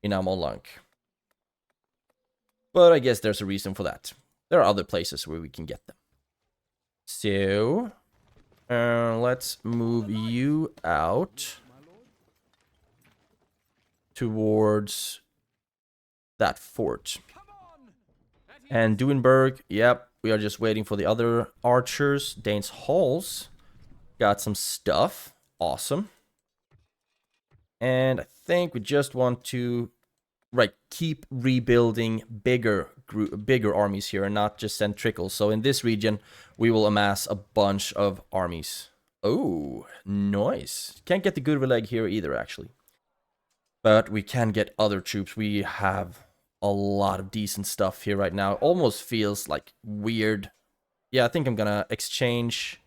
Speaker 1: in Amon Lank. But I guess there's a reason for that. There are other places where we can get them. So, let's move you out towards that fort. And Duinberg, yep, we are just waiting for the other archers. Dane's Halls got some stuff. Awesome. And I think we just want to, keep rebuilding bigger armies here and not just send trickles. So in this region, we will amass a bunch of armies. Oh, nice. Can't get the Gurvileg here either, actually. But we can get other troops. We have a lot of decent stuff here right now. Almost feels like weird. Yeah, I think I'm gonna exchange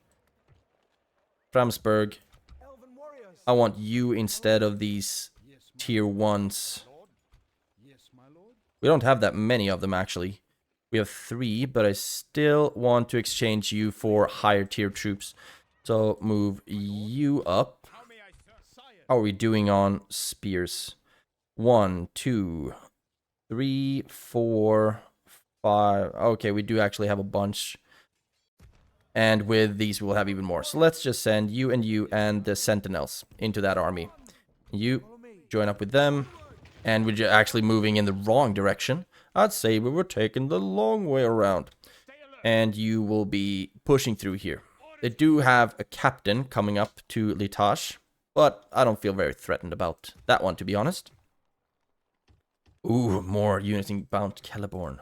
Speaker 1: Framsburg. I want you instead of these tier 1s. We don't have that many of them, actually. We have 3, but I still want to exchange you for higher tier troops. So move you up. How are we doing on spears? 1, 2, 3, 4, 5. Okay, we do actually have a bunch. And with these, we'll have even more. So let's just send you and the sentinels into that army. You join up with them. And we're actually moving in the wrong direction. I'd say we were taking the long way around. And you will be pushing through here. They do have a captain coming up to Litash, but I don't feel very threatened about that one, to be honest. Ooh, more units bound Celeborn.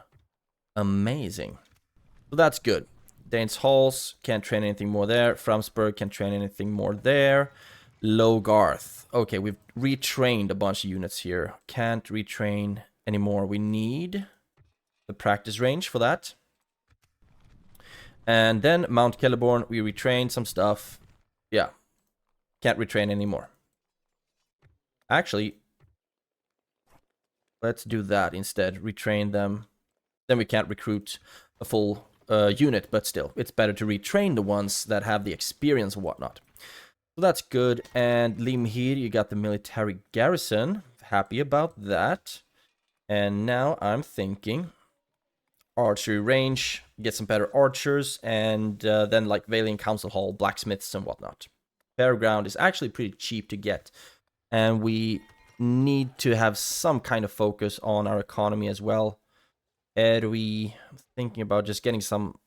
Speaker 1: Amazing. So that's good. Dane's Halls, can't train anything more there. Framsburg can't train anything more there. Logarth. Okay, we've retrained a bunch of units here. Can't retrain anymore. We need the practice range for that. And then Mount Celeborn, we retrained some stuff. Yeah, can't retrain anymore. Actually, let's do that instead. Retrain them. Then we can't recruit a full unit, but still, it's better to retrain the ones that have the experience and whatnot. So that's good. And Limhir, you got the military garrison. Happy about that. And now I'm thinking archery range, get some better archers, and then like Valiant Council Hall, blacksmiths and whatnot. Fairground is actually pretty cheap to get. And we need to have some kind of focus on our economy as well. I'm thinking about just getting some...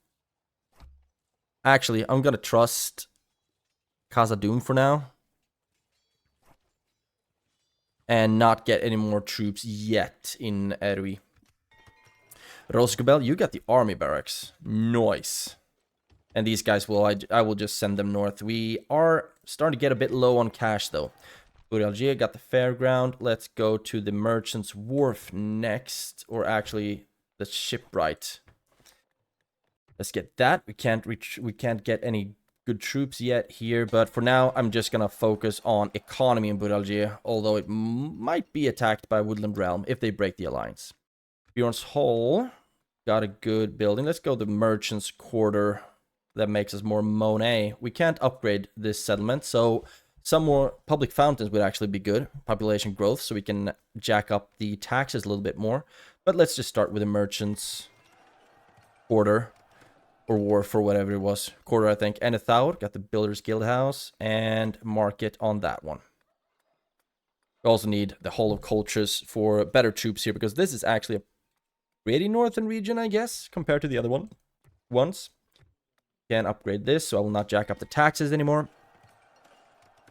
Speaker 1: Actually, I'm going to trust Khazad-dûm for now. And not get any more troops yet in Erwi. Rosgobel, you got the army barracks. Nice. And these guys I will just send them north. We are starting to get a bit low on cash though. Uralgia got the fairground. Let's go to the merchant's wharf next. Or actually the shipwright. Let's get that. We can't get any good troops yet here, but for now I'm just gonna focus on economy in Buralgia, although it might be attacked by Woodland Realm if they break the alliance. Bjorn's Hall got a good building. Let's go to Merchant's Quarter. That makes us more Monet. We can't upgrade this settlement, so some more public fountains would actually be good. Population growth, so we can jack up the taxes a little bit more. But let's just start with the Merchant's Quarter. Or wharf or whatever it was. Quarter, I think. And a Thaur, got the Builder's Guild House. And market on that one. We also need the Hall of Cultures for better troops here, because this is actually a pretty northern region, I guess, compared to the other ones. Can upgrade this, so I will not jack up the taxes anymore.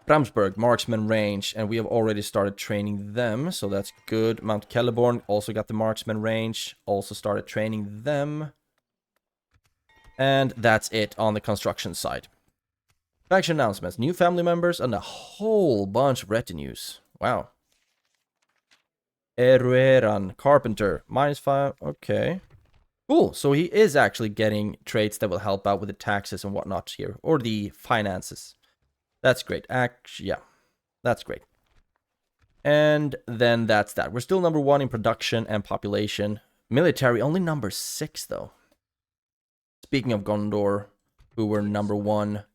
Speaker 1: Bramsburg, marksman range, and we have already started training them, so that's good. Mount Celeborn also got the marksman range, also started training them. And that's it on the construction side. Faction announcements, new family members, and a whole bunch of retinues. Wow. Erueran, carpenter, -5, okay. Cool, so he is actually getting traits that will help out with the taxes and whatnot here, or the finances. That's great, yeah, that's great. And then that's that. We're still number 1 in production and population. Military, only number 6 though. Speaking of Gondor, who were number 1,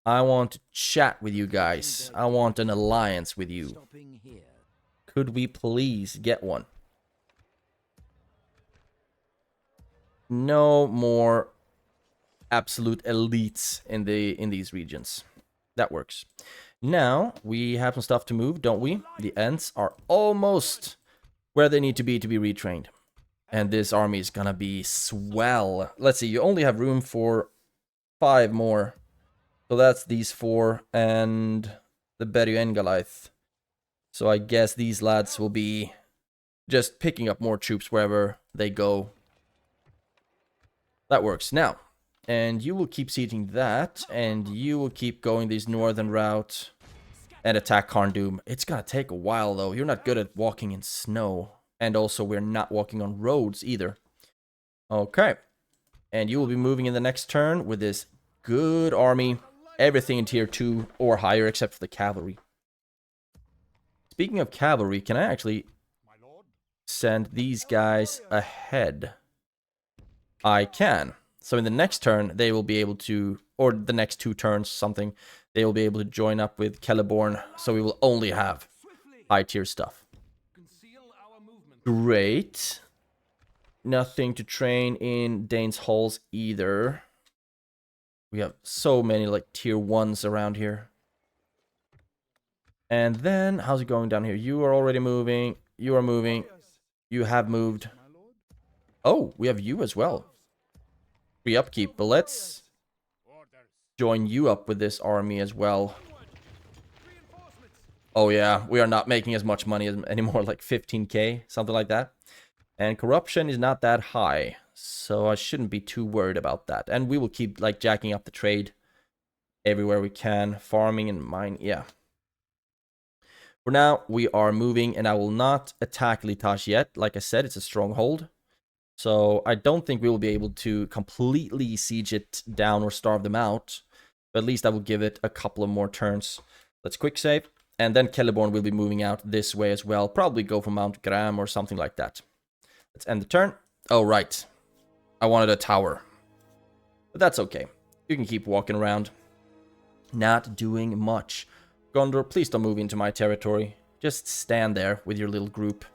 Speaker 1: I want to chat with you guys. I want an alliance with you. Could we please get one? No more absolute elites in these regions. That works. Now, we have some stuff to move, don't we? The Ents are almost where they need to be retrained. And this army is gonna be swell. Let's see, you only have room for 5 more. So that's these 4 and the Beruengalaith. So I guess these lads will be just picking up more troops wherever they go. That works. Now, and you will keep sieging that, and you will keep going this northern route and attack Khazad-dûm. It's gonna take a while though. You're not good at walking in snow. And also, we're not walking on roads either. Okay. And you will be moving in the next turn with this good army. Everything in tier 2 or higher except for the cavalry. Speaking of cavalry, can I actually send these guys ahead? I can. So in the next turn, they will be able to, or the next 2 turns, something, they will be able to join up with Celeborn. So we will only have high tier stuff. Great. Nothing to train in Dane's halls either. We have so many like tier 1s around here. And then, how's it going down here? You are already moving. You are moving. You have moved. Oh, we have you as well. Free upkeep, but let's join you up with this army as well. Oh yeah, we are not making as much money anymore, like 15k, something like that. And corruption is not that high, so I shouldn't be too worried about that. And we will keep like jacking up the trade everywhere we can, farming and mine, yeah. For now, we are moving, and I will not attack Litash yet. Like I said, it's a stronghold. So I don't think we will be able to completely siege it down or starve them out. But at least I will give it a couple of more turns. Let's quick save. And then Celeborn will be moving out this way as well. Probably go for Mount Graham or something like that. Let's end the turn. Oh, right. I wanted a tower. But that's okay. You can keep walking around. Not doing much. Gondor, please don't move into my territory. Just stand there with your little group.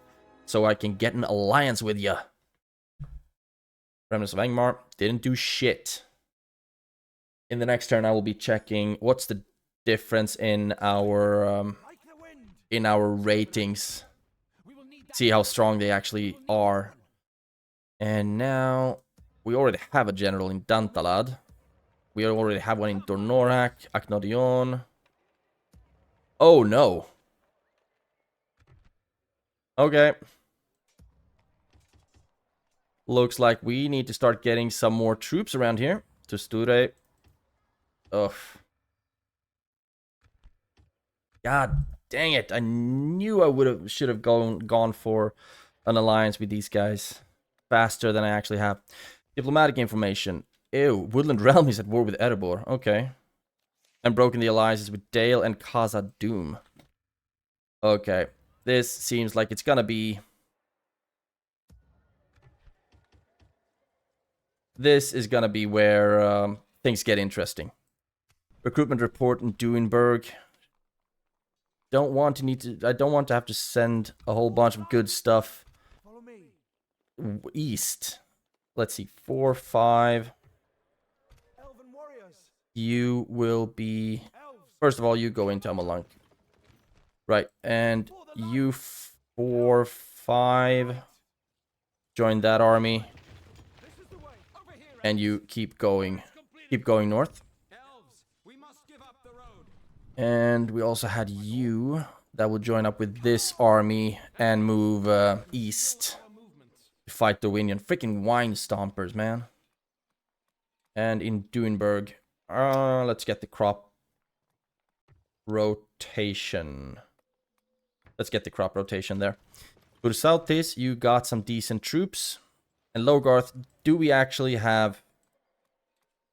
Speaker 1: So I can get an alliance with ya. Remnants of Angmar didn't do shit. In the next turn, I will be checking what's the difference in our ratings. See how strong they actually are. And now we already have a general in Dantalad. We already have one in Dornorak, Aknodion. Oh no. Okay. Looks like we need to start getting some more troops around here to Sture. Ugh. God dang it. I knew I should have gone for an alliance with these guys faster than I actually have. Diplomatic information. Ew, Woodland Realm is at war with Erebor. Okay. And broken the alliances with Dale and Khazad-dûm. Okay. This seems like it's gonna be... This is gonna be where things get interesting. Recruitment report in Duinburg. I don't want to have to send a whole bunch of good stuff east. Let's see, 4, 5. You will be... First of all, you go into Amalunk. Right, and you 4, 5. Join that army. And you keep going. Keep going north. And we also had you that will join up with this army and move east to fight the Winion. Freaking wine stompers, man. And in Duinburg, let's get the crop rotation. Let's get the crop rotation there. To the southeast, you got some decent troops. And Logarth, do we actually have...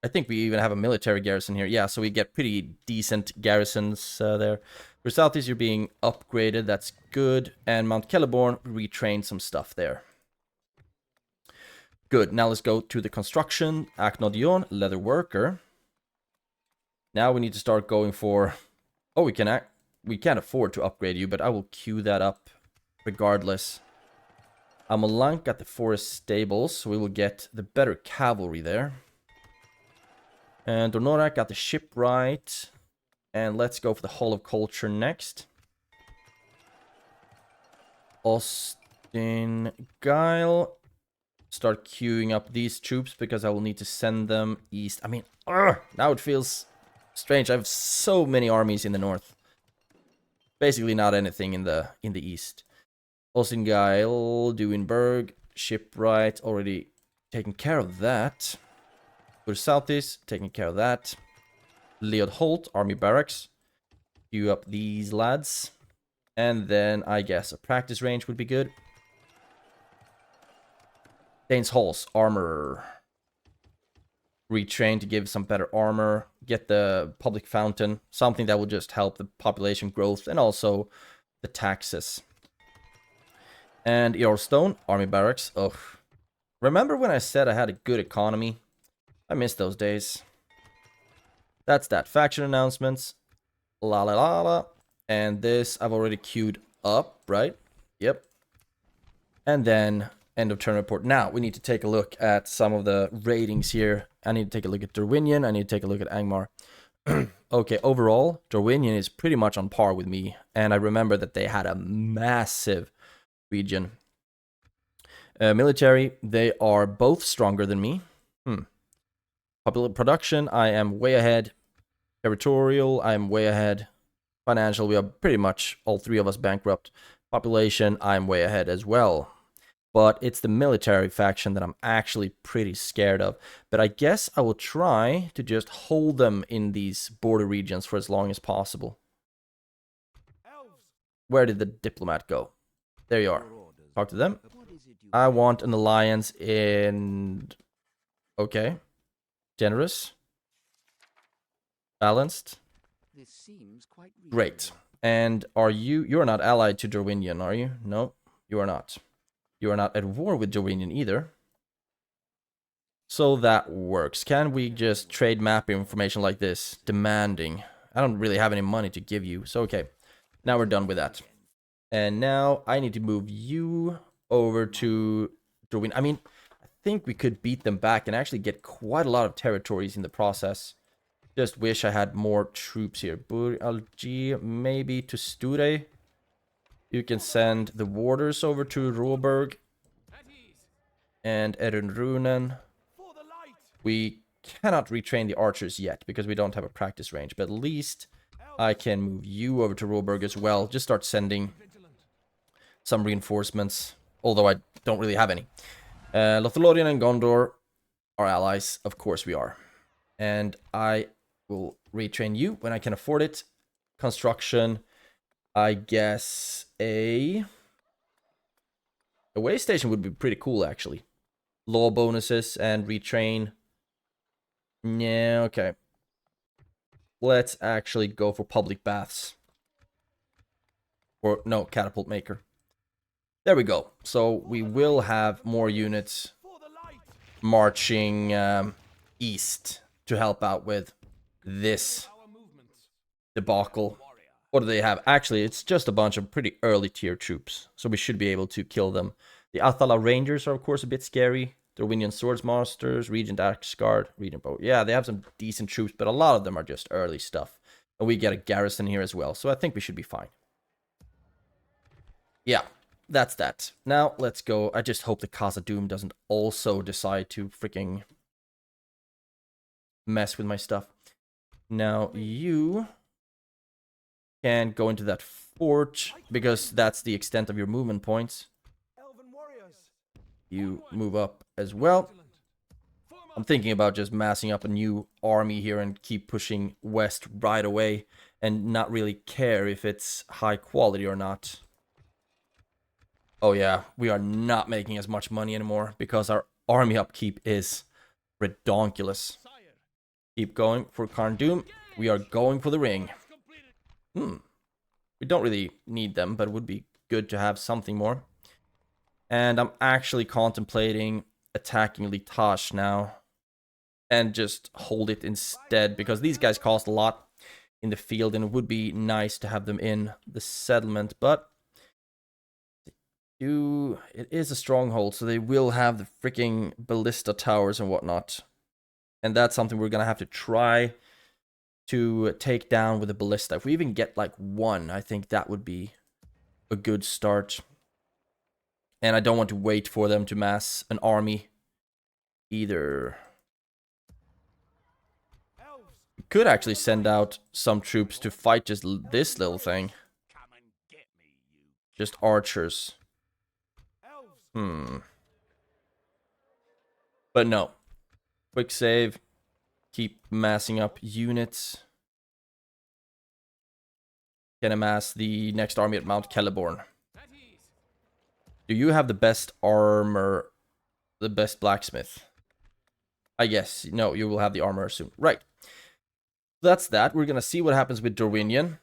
Speaker 1: I think we even have a military garrison here. Yeah, so we get pretty decent garrisons there. For southeast, you're being upgraded. That's good. And Mount Celeborn, retrained some stuff there. Good. Now let's go to the construction. Aknodion, leather worker. Now we need to start going for... Oh, we can't afford to upgrade you, but I will queue that up regardless. Amalank got the forest stables, so we will get the better cavalry there. And Dornorak got the shipwright. And let's go for the Hall of Culture next. Austin Guile. Start queuing up these troops because I will need to send them east. I mean, now it feels strange. I have so many armies in the north. Basically not anything in the east. Austin Guile, Duinburg, shipwright, already taken care of that. Go to southeast, taking care of that. Leod Holt, army barracks. Queue up these lads. And then I guess a practice range would be good. Dane's Halls, armor. Retrain to give some better armor. Get the public fountain. Something that will just help the population growth and also the taxes. And Earlstone, army barracks. Ugh. Remember when I said I had a good economy? I miss those days. That's that. Faction announcements. La la la la. And this I've already queued up, right? Yep. And then end of turn report. Now we need to take a look at some of the ratings here. I need to take a look at Dorwinion. I need to take a look at Angmar. Okay, overall, Dorwinion is pretty much on par with me. And I remember that they had a massive region. Military, they are both stronger than me. Popular production, I am way ahead. Territorial, I am way ahead. Financial, we are pretty much all three of us bankrupt. Population, I am way ahead as well. But it's the military faction that I'm actually pretty scared of. But I guess I will try to just hold them in these border regions for as long as possible.
Speaker 2: Elves.
Speaker 1: Where did the diplomat go? There you are. Talk to them. I want an alliance in... Okay. Generous. Balanced.
Speaker 3: This seems quite
Speaker 1: Great. And are you... You're not allied to Dorwinion, are you? No, you are not. You are not at war with Dorwinion either. So that works. Can we just trade map information like this? Demanding. I don't really have any money to give you. So, okay. Now we're done with that. And now I need to move you over to Dorwinion. I mean, I think we could beat them back and actually get quite a lot of territories in the process. Just wish I had more troops here. Buralgi, maybe to Sture. You can send the warders over to Råberg and Erinrunen. We cannot retrain the archers yet because we don't have a practice range, but at least I can move you over to Råberg as well. Just start sending some reinforcements, although I don't really have any. Lothlórien and Gondor are allies, of course we are. And I will retrain you when I can afford it. Construction, I guess a way station would be pretty cool actually. Law bonuses and retrain. Yeah, okay. Let's actually go for public baths. Or no, catapult maker. There we go. So we will have more units marching east to help out with this debacle. What do they have? Actually, it's just a bunch of pretty early tier troops, so we should be able to kill them. The Athala Rangers are, of course, a bit scary. Dorwinion Swordsmasters, Regent Axe Guard, Regent Bow. Yeah, they have some decent troops, but a lot of them are just early stuff. And we get a garrison here as well, so I think we should be fine. Yeah, that's that. Now, let's go. I just hope the Khazad-dûm doesn't also decide to freaking mess with my stuff. Now, you can go into that fort, because that's the extent of your movement points. You move up as well. I'm thinking about just massing up a new army here and keep pushing west right away and not really care if it's high quality or not. Oh yeah, we are not making as much money anymore because our army upkeep is redonkulous. Keep going for Khazad-dûm. We are going for the ring. We don't really need them, but it would be good to have something more. And I'm actually contemplating attacking Litash now. And just hold it instead, because these guys cost a lot in the field, and it would be nice to have them in the settlement. But it is a stronghold, so they will have the freaking ballista towers and whatnot. And that's something we're going to have to try to take down with a ballista. If we even get like one, I think that would be a good start. And I don't want to wait for them to mass an army either. We could actually send out some troops to fight just this little thing. Just archers. But no. Quick save. Keep massing up units. Can amass the next army at Mount Celeborn. Do you have the best armor, the best blacksmith? I guess. No, you will have the armor soon. Right. That's that. We're going to see what happens with Dorwinion.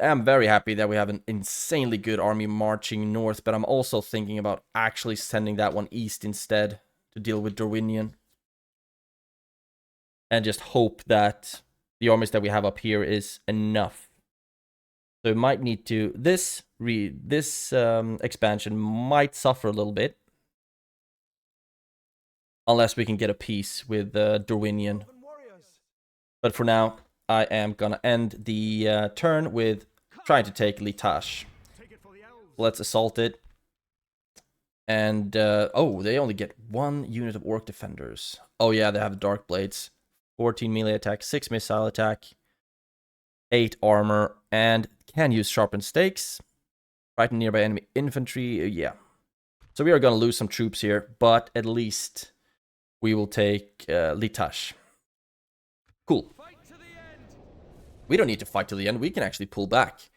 Speaker 1: am very happy that we have an insanely good army marching north, but I'm also thinking about actually sending that one east instead to deal with Dorwinion. And just hope that the armies that we have up here is enough. So we might need to... This expansion might suffer a little bit. Unless we can get a peace with Dorwinion. But for now, I am gonna end the turn with trying to take Litash. Let's assault it. And, oh, they only get 1 unit of Orc Defenders. Oh yeah, they have Dark Blades. 14 melee attack, 6 missile attack, 8 armor, and can use Sharpened Stakes. Frighten nearby enemy infantry, yeah. So we are gonna lose some troops here, but at least we will take Litash. Cool. We don't need to fight to the end, we can actually pull back.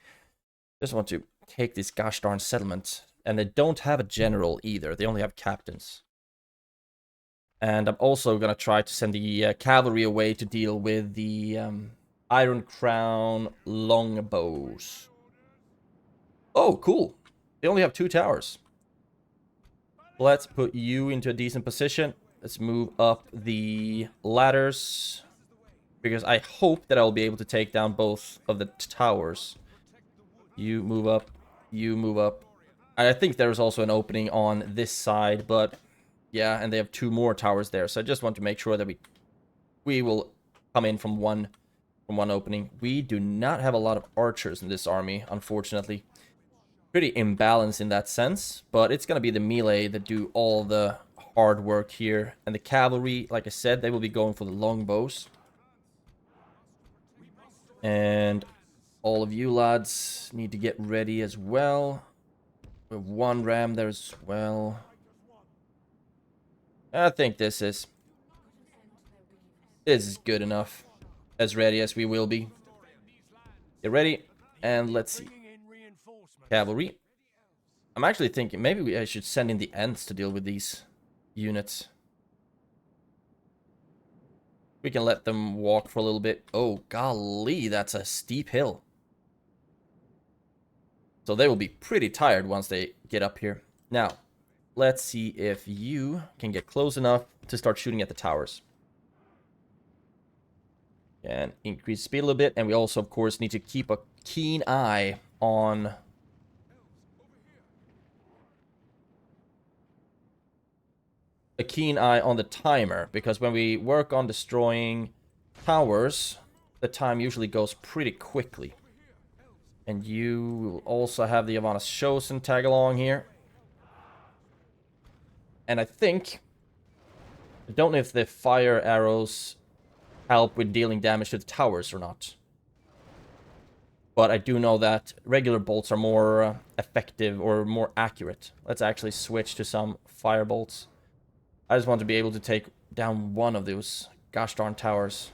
Speaker 1: Just want to take this gosh darn settlement. And they don't have a general either, they only have captains. And I'm also gonna try to send the cavalry away to deal with the Iron Crown longbows. Oh, cool. They only have 2 towers. Let's put you into a decent position. Let's move up the ladders. Because I hope that I'll be able to take down both of the towers. You move up. You move up. I think there's also an opening on this side, but... Yeah, and they have 2 more towers there. So I just want to make sure that we will come in from one opening. We do not have a lot of archers in this army, unfortunately. Pretty imbalanced in that sense, but it's going to be the melee that do all the hard work here. And the cavalry, like I said, they will be going for the longbows. And all of you lads need to get ready as well. We have 1 ram there as well. I think this is good enough. As ready as we will be. Get ready, and let's see. Cavalry. I'm actually thinking maybe I should send in the Ents to deal with these units. We can let them walk for a little bit. Oh, golly, that's a steep hill. So they will be pretty tired once they get up here. Now, let's see if you can get close enough to start shooting at the towers. And increase speed a little bit. And we also, of course, need to keep a keen eye on... the timer. Because when we work on destroying towers, the time usually goes pretty quickly. And you will also have the Avanas Chosen tag along here. And I don't know if the fire arrows help with dealing damage to the towers or not. But I do know that regular bolts are more effective or more accurate. Let's actually switch to some fire bolts. I just want to be able to take down one of those gosh darn towers.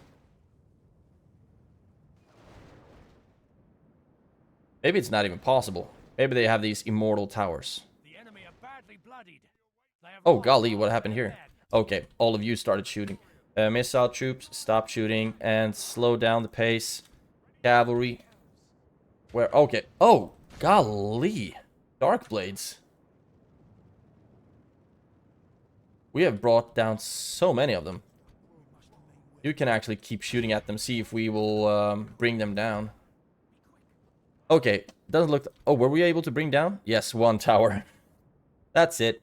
Speaker 1: Maybe it's not even possible. Maybe they have these immortal towers.
Speaker 2: The enemy are badly bloodied. They have
Speaker 1: Oh golly, what happened here? Okay, all of you started shooting. Missile troops, stop shooting and slow down the pace. Cavalry. Where? Okay. Oh, golly. Dark Blades. We have brought down so many of them. You can actually keep shooting at them, see if we will bring them down. Okay, doesn't look... Oh, were we able to bring down? Yes, 1 tower. That's it.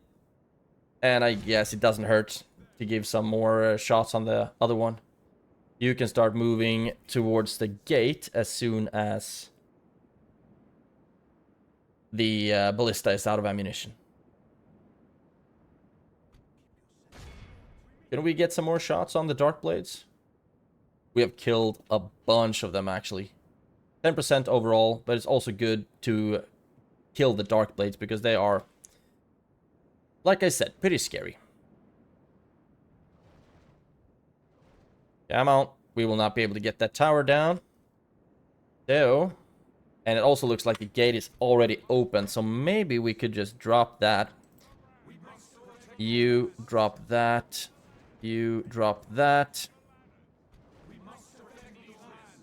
Speaker 1: And I guess it doesn't hurt to give some more shots on the other one. You can start moving towards the gate as soon as the ballista is out of ammunition. Can we get some more shots on the Dark Blades? We have killed a bunch of them, actually. 10% overall, but it's also good to kill the Dark Blades because they are, like I said, pretty scary. Come on. We will not be able to get that tower down. So, and it also looks like the gate is already open, so maybe we could just drop that. You drop that. You drop that.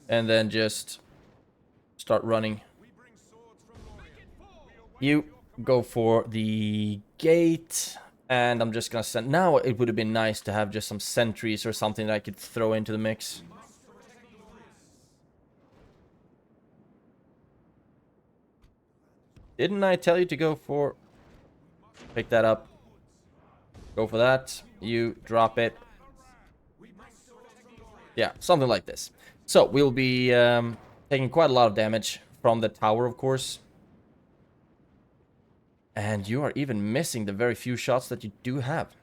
Speaker 1: And then just start running You go for the gate. And I'm just gonna send... Now it would have been nice to have just some sentries or something that I could throw into the mix. Didn't I tell you to go for... Pick that up. Go for that. You drop it. Yeah, something like this. So we'll be taking quite a lot of damage from the tower, of course. And you are even missing the very few shots that you do have.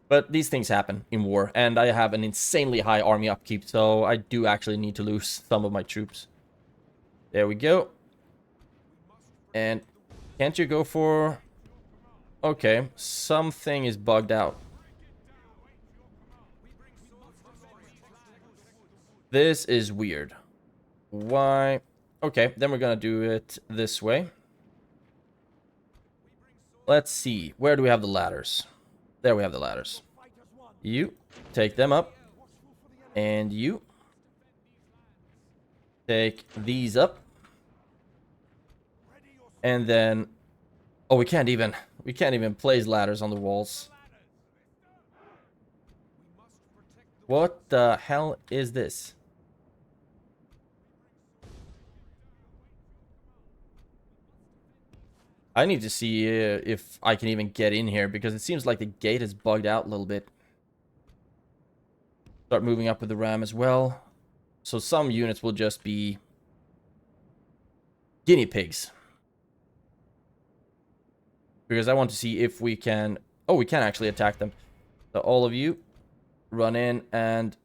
Speaker 1: But these things happen in war, and I have an insanely high army upkeep, so I do actually need to lose some of my troops. There we go. And can't you go for... Okay, something is bugged out. This is weird. Why? Okay, then we're gonna do it this way. Let's see. Where do we have the ladders? There we have the ladders. You take them up. And you take these up. And then... Oh, we can't even place ladders on the walls. What the hell is this? I need to see if I can even get in here, because it seems like the gate is bugged out a little bit. Start moving up with the ram as well. So some units will just be guinea pigs. Because I want to see if we can... Oh, we can actually attack them. So all of you, run in and...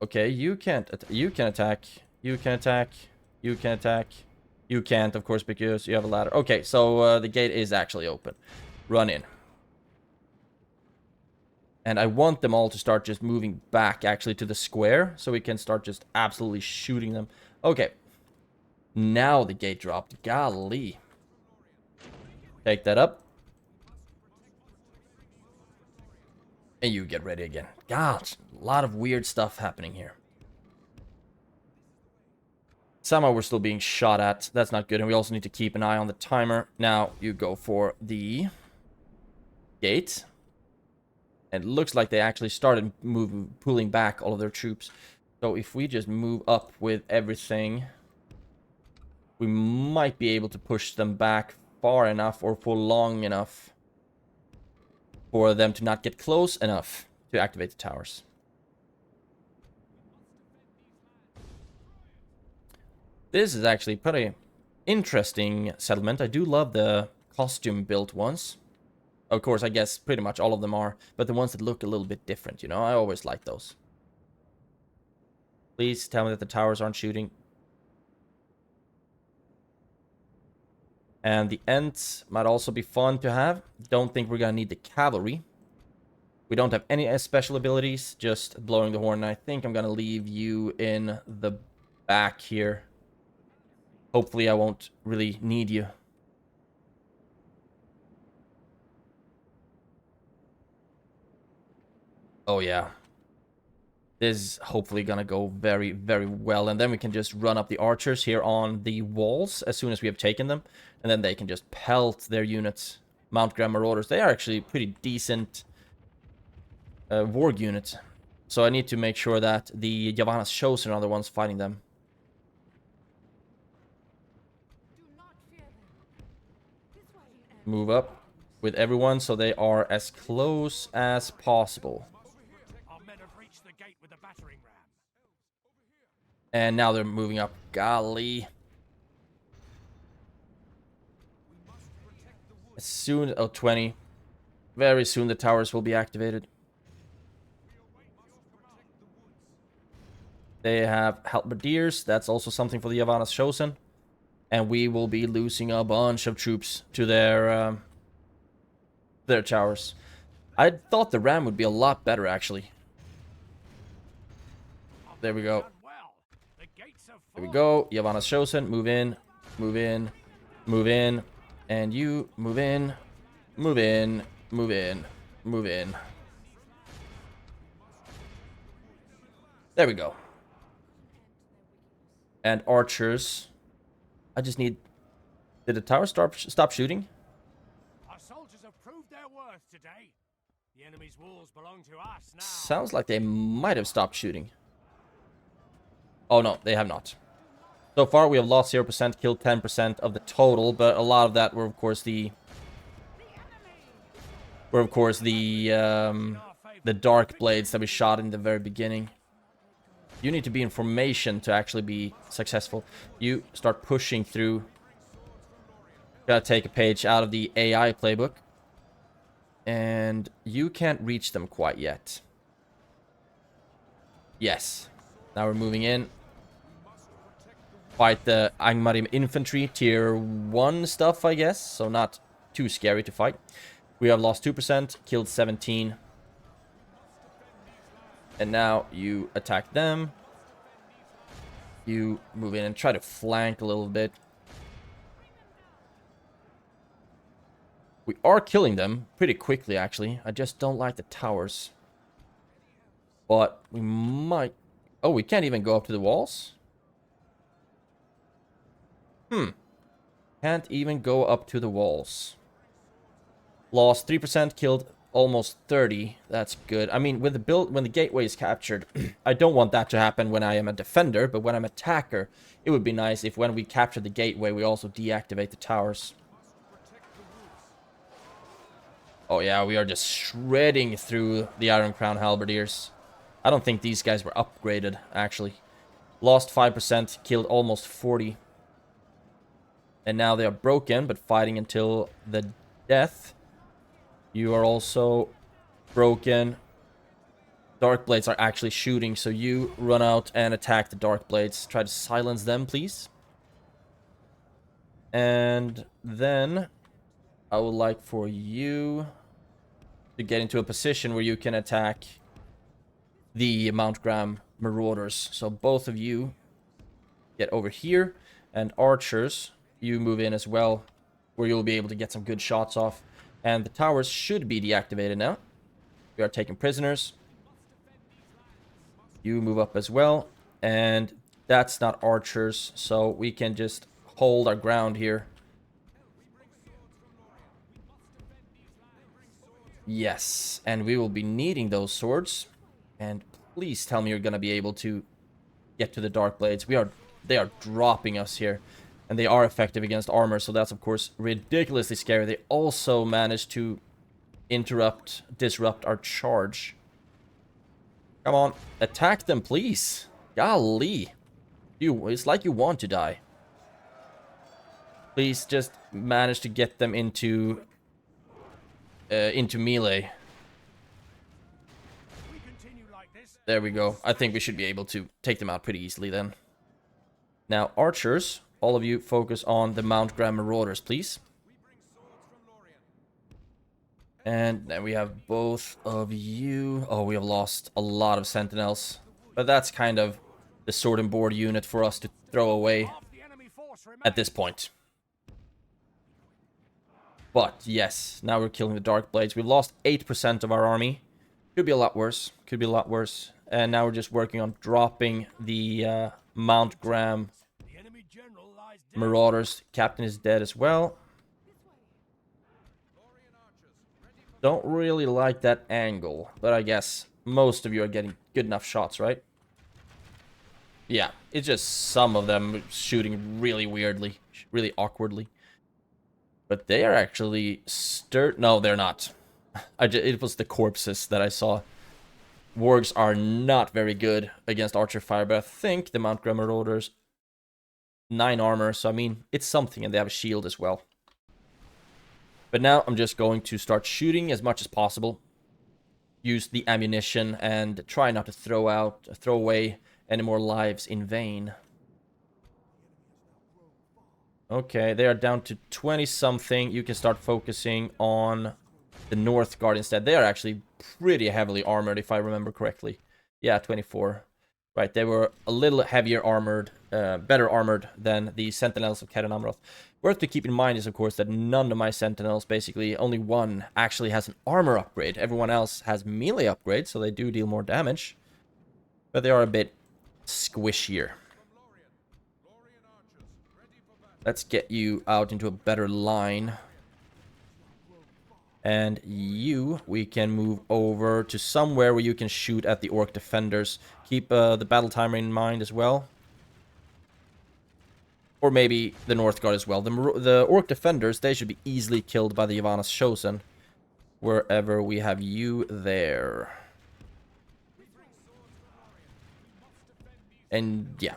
Speaker 1: Okay, you can't... You can attack. You can attack. You can attack. You can't, of course, because you have a ladder. Okay, so the gate is actually open. Run in. And I want them all to start just moving back, actually, to the square. So we can start just absolutely shooting them. Okay. Now the gate dropped. Golly. Take that up. And you get ready again. God, a lot of weird stuff happening here. Somehow we're still being shot at. That's not good. And we also need to keep an eye on the timer. Now you go for the gate. And it looks like they actually started pulling back all of their troops. So if we just move up with everything, we might be able to push them back far enough or for long enough for them to not get close enough to activate the towers. This is actually pretty interesting settlement. I do love the costume built ones. Of course, I guess pretty much all of them are, but the ones that look a little bit different, you know, I always like those. Please tell me that the towers aren't shooting. And the Ents might also be fun to have. Don't think we're gonna need the cavalry. We don't have any special abilities, just blowing the horn. I think I'm gonna leave you in the back here. Hopefully I won't really need you. Oh yeah. This is hopefully gonna go very, very well. And then we can just run up the archers here on the walls as soon as we have taken them. And then they can just pelt their units. Mount Grand Marauders. They are actually pretty decent warg units. So I need to make sure that the Yavanna's Chosen are the ones fighting them. Move up with everyone so they are as close as possible.
Speaker 2: Our men have reached the gate with the battering ram.
Speaker 1: And now they're moving up. Golly. As soon... Oh, 20. Very soon the towers will be activated. They have halberdiers. That's also something for the Yavanna's Chosen. And we will be losing a bunch of troops to their towers. I thought the ram would be a lot better, actually. There we go. There we go. Yavanna's Chosen. Move in. Move in. Move in. And you move in. Move in. Move in. Move in. There we go. And archers. I just need... Did the tower stop shooting?
Speaker 2: Our soldiers have proved their worth today. The enemy's walls belong to us now.
Speaker 1: Sounds like they might have stopped shooting. Oh no, they have not. So far we have lost 0%, killed 10% of the total, but a lot of that were of course the dark blades that we shot in the very beginning. You need to be in formation to actually be successful. You start pushing through. Gotta take a page out of the AI playbook. And you can't reach them quite yet. Yes. Now we're moving in. Fight the Angmarim infantry, tier 1 stuff, I guess. So not too scary to fight. We have lost 2%, killed 17. And now you attack them. You move in and try to flank a little bit. We are killing them pretty quickly, actually. I just don't like the towers. But we might... Oh, we can't even go up to the walls? Can't even go up to the walls. Lost 3%, killed almost 30. That's good. I mean, with the build, when the gateway is captured, I don't want that to happen when I am a defender, but when I'm an attacker, it would be nice if when we capture the gateway, we also deactivate the towers. Oh yeah, we are just shredding through the Iron Crown Halberdiers. I don't think these guys were upgraded, actually. Lost 5%, killed almost 40. And now they are broken, but fighting until the death. You are also broken. Dark Blades are actually shooting, so you run out and attack the Dark Blades. Try to silence them, please. And then I would like for you to get into a position where you can attack the Mount Graham Marauders. So both of you get over here, and archers, you move in as well, where you'll be able to get some good shots off. And the towers should be deactivated now. We are taking prisoners. You move up as well, and that's not archers, so we can just hold our ground here. Yes, and we will be needing those swords. And please tell me you're going to be able to get to the Dark Blades. They are dropping us here. And they are effective against armor, so that's of course ridiculously scary. They also managed to disrupt our charge. Come on, attack them, please. Golly. It's like you want to die. Please just manage to get them into melee. There we go. I think we should be able to take them out pretty easily then. Now, archers, all of you focus on the Mount Graham Marauders, please. And then we have both of you. Oh, we have lost a lot of sentinels. But that's kind of the sword and board unit for us to throw away at this point. But yes, now we're killing the Dark Blades. We've lost 8% of our army. Could be a lot worse. Could be a lot worse. And now we're just working on dropping the Mount Graham Marauders. Captain is dead as well. Don't really like that angle, but I guess most of you are getting good enough shots, right? Yeah, it's just some of them shooting really weirdly, really awkwardly. But they are actually no, they're not. It was the corpses that I saw. Wargs are not very good against archer fire, but I think the Mount Graham Marauders 9 armor, so I mean, it's something, and they have a shield as well. But now I'm just going to start shooting as much as possible. Use the ammunition and try not to throw away any more lives in vain. Okay, they are down to 20 something. You can start focusing on the North Guard instead. They are actually pretty heavily armored, if I remember correctly. Yeah, 24. Right, they were a little heavier armored, better armored than the Sentinels of Caer Amroth. Worth to keep in mind is, of course, that none of my Sentinels, basically only one, actually has an armor upgrade. Everyone else has melee upgrades, so they do deal more damage. But they are a bit squishier. Let's get you out into a better line. And you, we can move over to somewhere where you can shoot at the orc defenders. Keep the battle timer in mind as well. Or maybe the Northgard as well. The orc defenders, they should be easily killed by the Yavanas Chosen. Wherever we have you there. And yeah,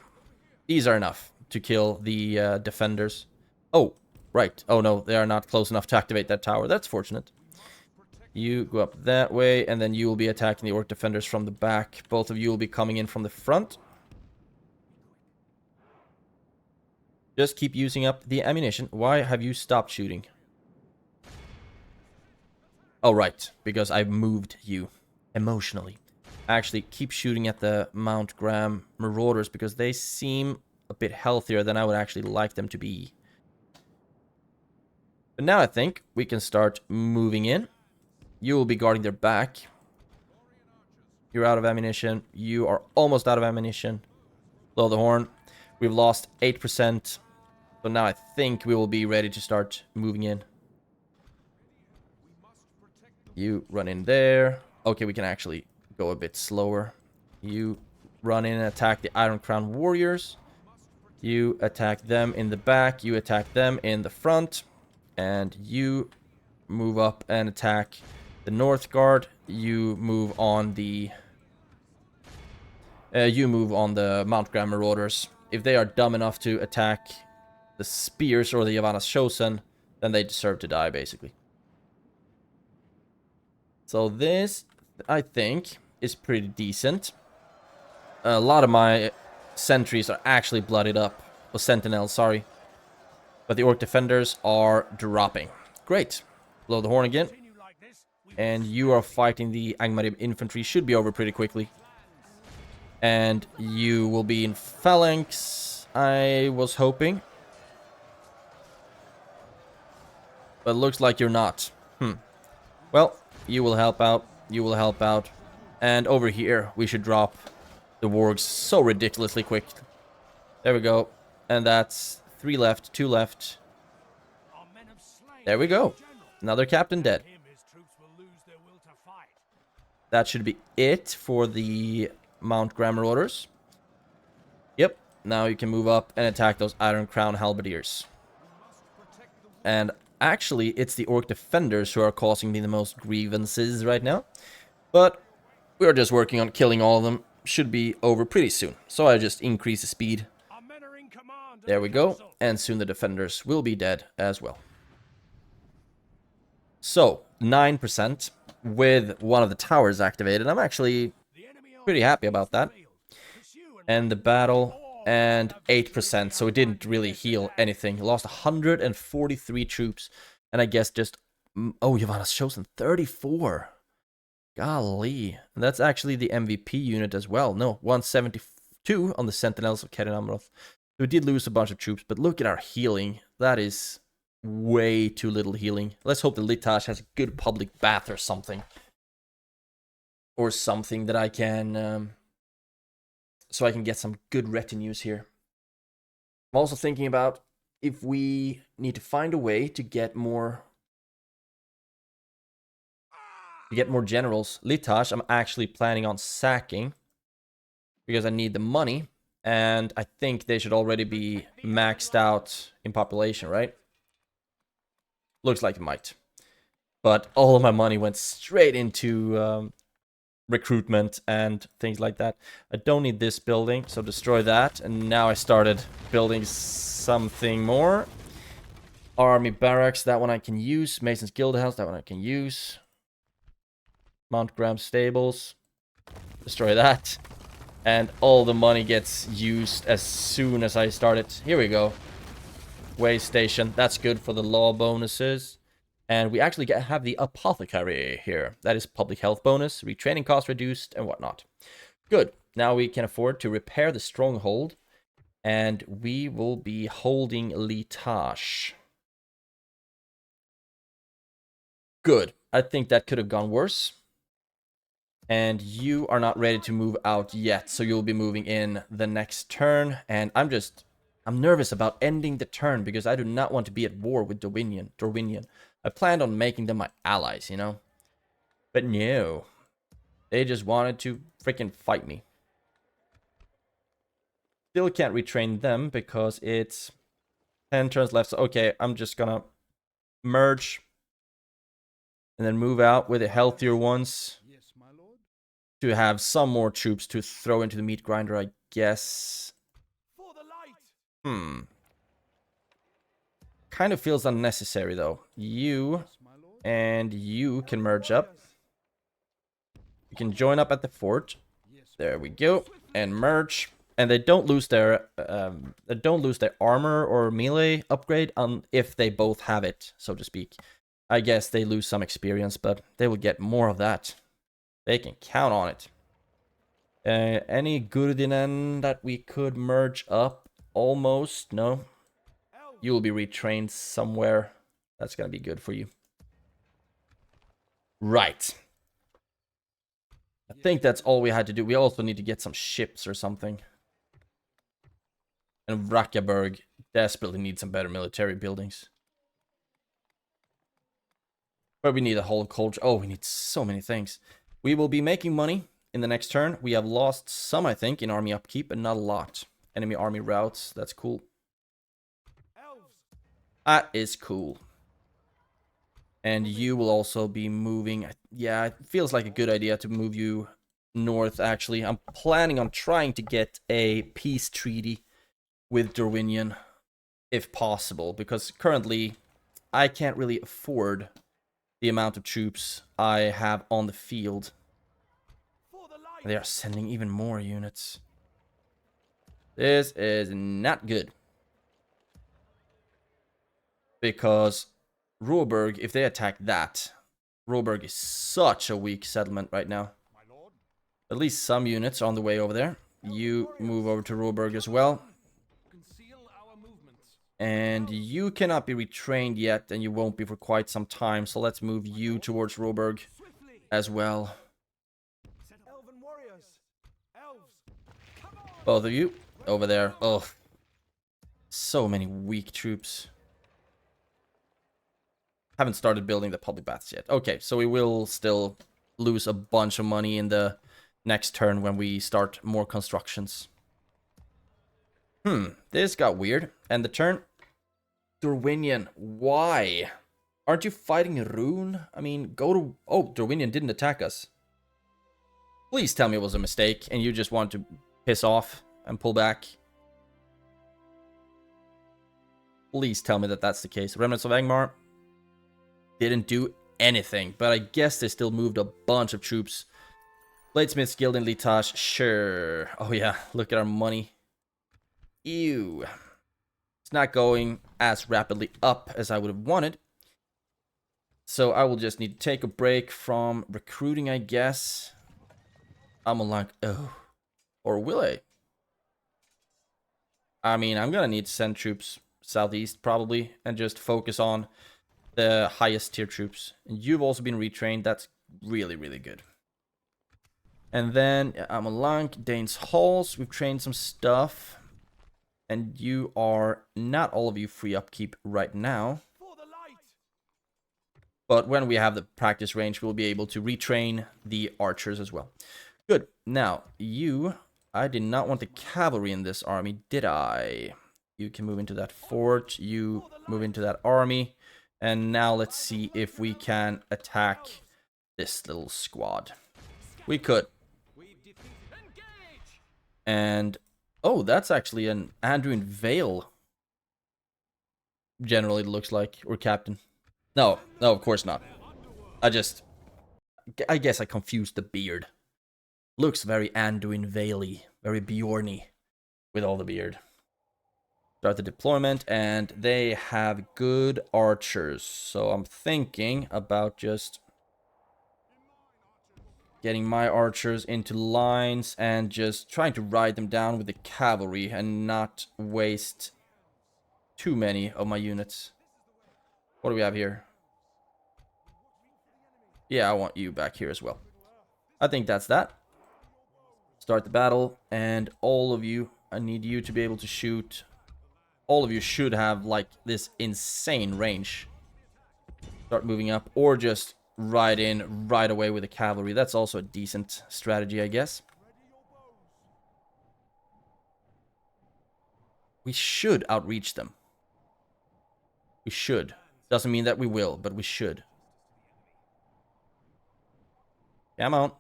Speaker 1: these are enough to kill the defenders. Oh, right. Oh no, they are not close enough to activate that tower. That's fortunate. You go up that way, and then you will be attacking the orc defenders from the back. Both of you will be coming in from the front. Just keep using up the ammunition. Why have you stopped shooting? Oh, right. Because I moved you emotionally. Actually, keep shooting at the Mount Graham Marauders because they seem a bit healthier than I would actually like them to be. But now I think we can start moving in. You will be guarding their back. You're out of ammunition. You are almost out of ammunition. Blow the horn. We've lost 8%. So now I think we will be ready to start moving in. You run in there. Okay, we can actually go a bit slower. You run in and attack the Iron Crown Warriors. You attack them in the back. You attack them in the front. And you move up and attack the Northgard. You move on the Mount Graham Marauders. If they are dumb enough to attack the Spears or the Yavanas Chosen, then they deserve to die, basically. So this, I think, is pretty decent. A lot of my sentries are actually blooded up. Or sentinels, sorry. But the orc defenders are dropping. Great. Blow the horn again. And you are fighting the Angmar infantry. Should be over pretty quickly. And you will be in phalanx, I was hoping. But looks like you're not. Well, you will help out. You will help out. And over here, we should drop the wargs so ridiculously quick. There we go. And that's 3 left, 2 left. There we go. Another captain dead. That should be it for the Mount Graham Marauders. Yep. Now you can move up and attack those Iron Crown Halberdiers. And actually, it's the Orc Defenders who are causing me the most grievances right now. But we're just working on killing all of them. Should be over pretty soon. So I just increase the speed. There we go. And soon the Defenders will be dead as well. So, 9% with one of the towers activated. I'm actually pretty happy about that. And the battle, and 8%, so it didn't really heal anything. Lost 143 troops, and I guess just... Oh, Yavanas Chosen, 34. Golly. And that's actually the MVP unit as well. No, 172 on the Sentinels of Kerin Amroth. So we did lose a bunch of troops, but look at our healing. That is way too little healing. Let's hope the Litash has a good public bath or something. Or something that I can... so I can get some good retinues here. I'm also thinking about if we need to find a way to get more... generals. Litash, I'm actually planning on sacking. Because I need the money. And I think they should already be maxed out in population, right? Looks like it might. But all of my money went straight into recruitment and things like that. I don't need this building, so destroy that. And now I started building something more. Army barracks, that one I can use. Mason's Guild House, that one I can use. Mount Graham Stables. Destroy that. And all the money gets used as soon as I start it. Here we go. Way station. That's good for the law bonuses. And we actually have the apothecary here. That is public health bonus, retraining cost reduced, and whatnot. Good. Now we can afford to repair the stronghold. And we will be holding Litash. Good. I think that could have gone worse. And you are not ready to move out yet, so you'll be moving in the next turn. And I'm just I'm nervous about ending the turn because I do not want to be at war with Dorwinion. I planned on making them my allies, you know? But no. They just wanted to freaking fight me. Still can't retrain them because it's 10 turns left. So, okay, I'm just gonna merge and then move out with the healthier ones to have some more troops to throw into the meat grinder, I guess. Kind of feels unnecessary, though. You and you can merge up. You can join up at the fort. There we go. And merge. And they don't lose their armor or melee upgrade if they both have it, so to speak. I guess they lose some experience, but they will get more of that. They can count on it. Any Gurdinen that we could merge up? Almost, no. You will be retrained somewhere. That's gonna be good for you. Right. I think that's all we had to do. We also need to get some ships or something. And Vrakaberg desperately needs some better military buildings. But we need a whole culture. Oh, we need so many things. We will be making money in the next turn. We have lost some, I think, in army upkeep, but not a lot. Enemy army routes. That's cool. That is cool. And you will also be moving. Yeah, it feels like a good idea to move you north, actually. I'm planning on trying to get a peace treaty with Dorwinion, if possible, because currently I can't really afford the amount of troops I have on the field. They are sending even more units. This is not good. Because Roberg, if they attack that, Roberg is such a weak settlement right now. At least some units are on the way over there. You move over to Roberg as well. And you cannot be retrained yet, and you won't be for quite some time. So let's move you towards Roberg as well. Both of you over there. Oh, so many weak troops. Haven't started building the public baths yet. Okay, so we will still lose a bunch of money in the next turn when we start more constructions. This got weird. And the turn. Dorwinion, why? Aren't you fighting Rune? I mean, go to... Oh, Dorwinion didn't attack us. Please tell me it was a mistake and you just want to piss off and pull back. Please tell me that that's the case. Remnants of Angmar didn't do anything, but I guess they still moved a bunch of troops. Bladesmith's Guild in Litash, sure. Oh yeah, look at our money. Ew. It's not going as rapidly up as I would have wanted. So I will just need to take a break from recruiting, I guess. I'm like, oh. Or will I? I mean, I'm gonna need to send troops southeast, probably, and just focus on the highest tier troops. And you've also been retrained. That's really, really good. And then Amalank, Dane's Halls. We've trained some stuff. And you are, not all of you, free upkeep right now. But when we have the practice range, we'll be able to retrain the archers as well. Good. Now, you... I did not want the cavalry in this army, did I? You can move into that fort. You move into that army. And now let's see if we can attack this little squad. We could. And... oh, that's actually an Anduin Vale. Generally, it looks like. Or captain. No, of course not. I guess I confused the beard. Looks very Anduin Vale-y. Very Bjorny. With all the beard. Start the deployment. And they have good archers. So I'm thinking about just getting my archers into lines and just trying to ride them down with the cavalry and not waste too many of my units. What do we have here? Yeah, I want you back here as well. I think that's that. Start the battle, and all of you, I need you to be able to shoot all of you should have like this insane range. Start moving up, or just ride in right away with the cavalry. That's also a decent strategy, I guess. We should outreach them. We should. Doesn't mean that we will, but we should. Come on.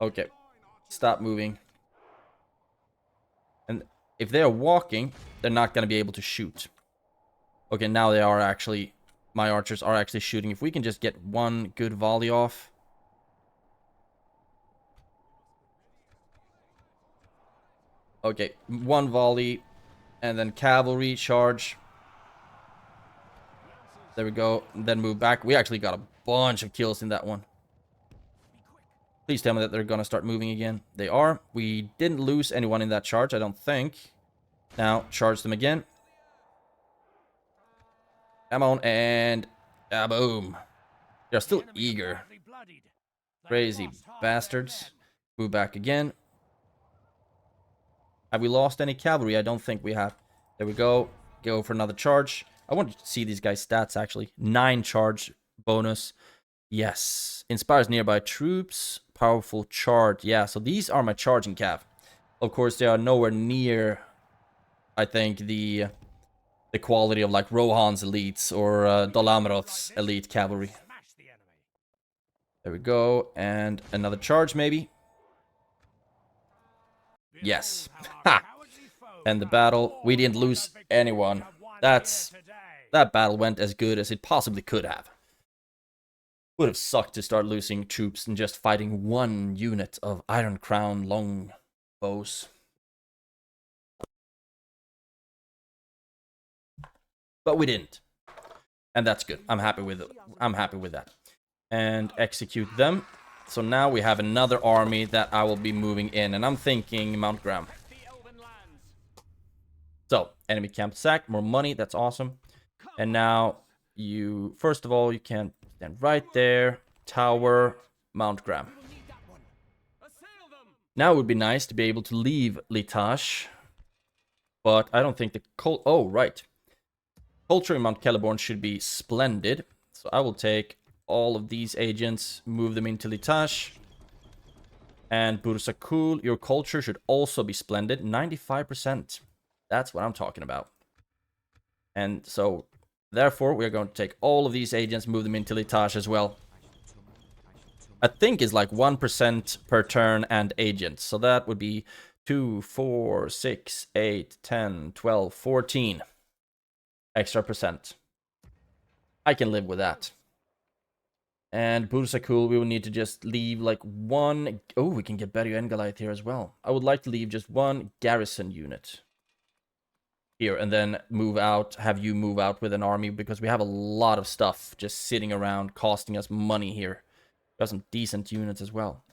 Speaker 1: Okay. Stop moving. And if they're walking, they're not going to be able to shoot. Okay, now they are actually... My archers are actually shooting. If we can just get one good volley off. Okay, one volley. And then cavalry charge. There we go. And then move back. We actually got a bunch of kills in that one. Please tell me that they're going to start moving again. They are. We didn't lose anyone in that charge, I don't think. Now, charge them again. Come on, and boom. They're still eager. Crazy bastards. Move back again. Have we lost any cavalry? I don't think we have. There we go. Go for another charge. I want to see these guys' stats, actually. 9 charge bonus. Yes. Inspires nearby troops. Powerful charge. Yeah, so these are my charging cav. Of course, they are nowhere near, I think, the quality of like Rohan's elites or Dolameroth's elite cavalry. There we go. And another charge, maybe. Yes. Ha! And the battle. We didn't lose anyone. That battle went as good as it possibly could have. Would have sucked to start losing troops and just fighting one unit of Iron Crown long bows. But we didn't. And that's good. I'm happy with it. I'm happy with that. And execute them. So now we have another army that I will be moving in. And I'm thinking Mount Graham. So, enemy camp sacked. More money. That's awesome. And now you... First of all, you can stand right there. Tower. Mount Graham. Now it would be nice to be able to leave Litash. But I don't think the... Oh, right. Culture in Mount Celeborn should be splendid. So I will take all of these agents, move them into Litash. And Bursakul, your culture should also be splendid. 95%. That's what I'm talking about. And so, therefore, we're going to take all of these agents, move them into Litash as well. I think it's like 1% per turn and agent. So that would be 2, 4, 6, 8, 10, 12, 14. Extra percent. I can live with that. And Bursakul, we will need to just leave like one... Oh, we can get Berio and Goliath here as well. I would like to leave just one garrison unit here and then move out, have you move out with an army because we have a lot of stuff just sitting around costing us money here. Got some decent units as well.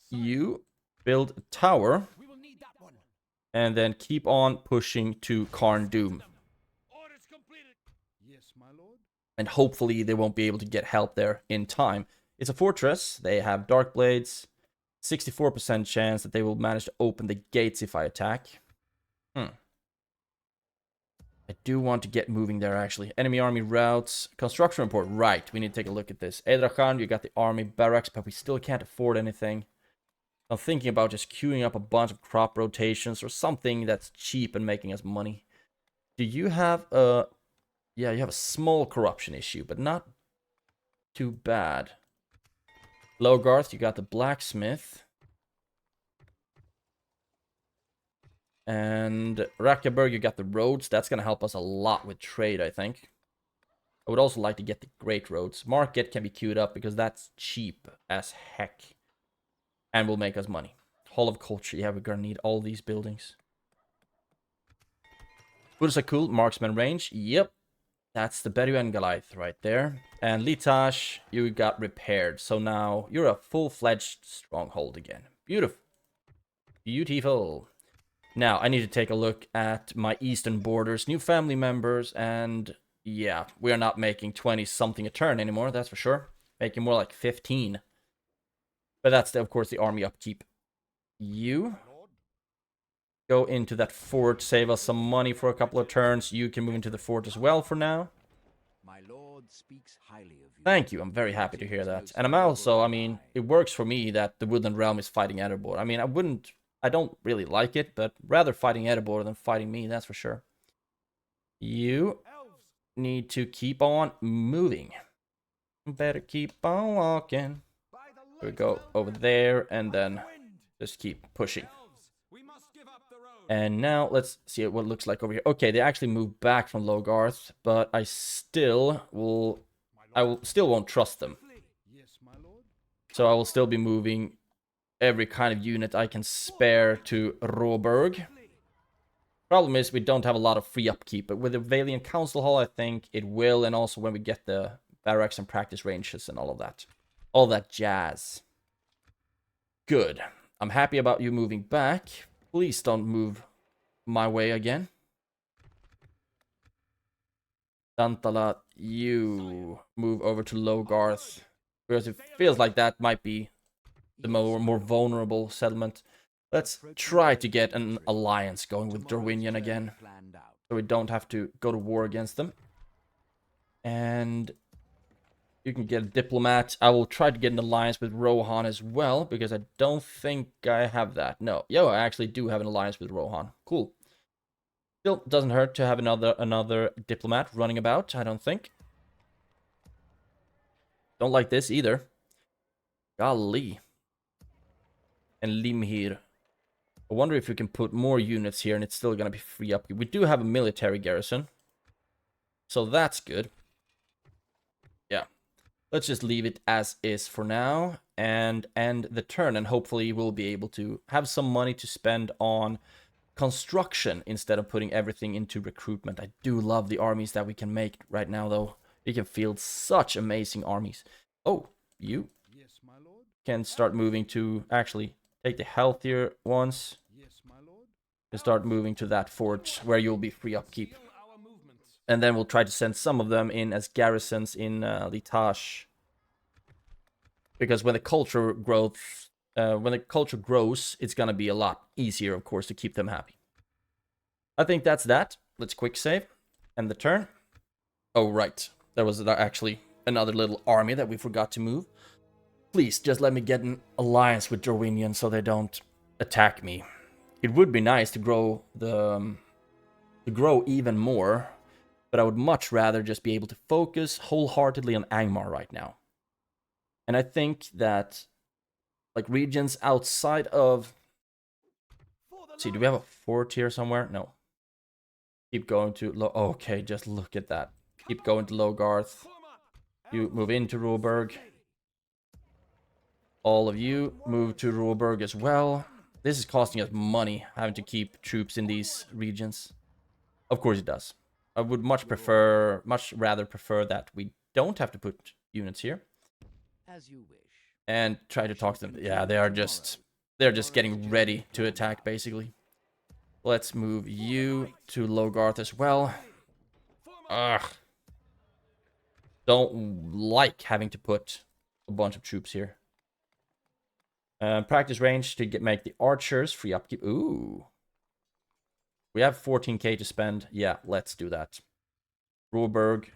Speaker 1: You build a tower and then keep on pushing to Khazad-dûm. And hopefully they won't be able to get help there in time. It's a fortress. They have dark blades. 64% chance that they will manage to open the gates if I attack. I do want to get moving there, actually. Enemy army routes. Construction report. Right. We need to take a look at this. Edrachan, you got the army barracks, but we still can't afford anything. I'm thinking about just queuing up a bunch of crop rotations or something that's cheap and making us money. Do you have a... Yeah, you have a small corruption issue, but not too bad. Logarth, you got the blacksmith. And Rakaberg, you got the roads. That's going to help us a lot with trade, I think. I would also like to get the great roads. Market can be queued up because that's cheap as heck. And will make us money. Hall of Culture, yeah, we're going to need all these buildings. Bursakul, marksman range, yep. That's the Berio and Goliath right there. And Litash, you got repaired. So now you're a full-fledged stronghold again. Beautiful. Beautiful. Now, I need to take a look at my eastern borders. New family members. And yeah, we are not making 20-something a turn anymore. That's for sure. Making more like 15. But that's, of course, the army upkeep. You. go into that fort, save us some money for a couple of turns. You can move into the fort as well for now.
Speaker 3: My lord speaks highly of you.
Speaker 1: Thank you, I'm very happy to hear that. And I'm also, I mean, it works for me that the Woodland Realm is fighting Erebor. I mean, I don't really like it, but rather fighting Erebor than fighting me, that's for sure. You need to keep on moving. Better keep on walking. We go over there and then just keep pushing. And now let's see what it looks like over here. Okay, they actually moved back from Logarth, but I still won't trust them. So I will still be moving every kind of unit I can spare to Råberg. Problem is we don't have a lot of free upkeep, but with the Valiant Council Hall I think it will, and also when we get the barracks and practice ranges and all of that. All that jazz. Good. I'm happy about you moving back. Please don't move my way again. Dantala, you move over to Logarth. Because it feels like that might be the more vulnerable settlement. Let's try to get an alliance going with Dorwinion again. So we don't have to go to war against them. And you can get a diplomat. I will try to get an alliance with Rohan as well, because I don't think I have that. No, I actually do have an alliance with Rohan. Cool. Still doesn't hurt to have another diplomat running about, I don't think. Don't like this either. Golly. And Limhir. I wonder if we can put more units here and it's still gonna be free up. We do have a military garrison, so that's good. Yeah. Let's just leave it as is for now and end the turn, and hopefully we'll be able to have some money to spend on construction instead of putting everything into recruitment. I do love the armies that we can make right now, though. We can field such amazing armies. Oh, you can start moving to, actually, take the healthier ones and start moving to that fort where you'll be free upkeep. And then we'll try to send some of them in as garrisons in Litash. Because when the culture grows, it's gonna be a lot easier, of course, to keep them happy. I think that's that. Let's quick save. End the turn. Oh, right. There was actually another little army that we forgot to move. Please, just let me get an alliance with Dorwinion so they don't attack me. It would be nice to grow even more, but I would much rather just be able to focus wholeheartedly on Angmar right now. And I think that, like, regions outside of... Let's see, do we have a fort here somewhere? No. Keep going to... okay, just look at that. Keep going to Logarth. You move into Råberg. All of you move to Råberg as well. This is costing us money, having to keep troops in these regions. Of course it does. I would much rather prefer that we don't have to put units here.
Speaker 3: As you wish.
Speaker 1: And try to talk to them. Yeah, they're just getting ready to attack, basically. Let's move you to Logarth as well. Ugh. Don't like having to put a bunch of troops here. Practice range to make the archers free upkeep. Ooh. We have 14k to spend. Yeah, let's do that. Råberg.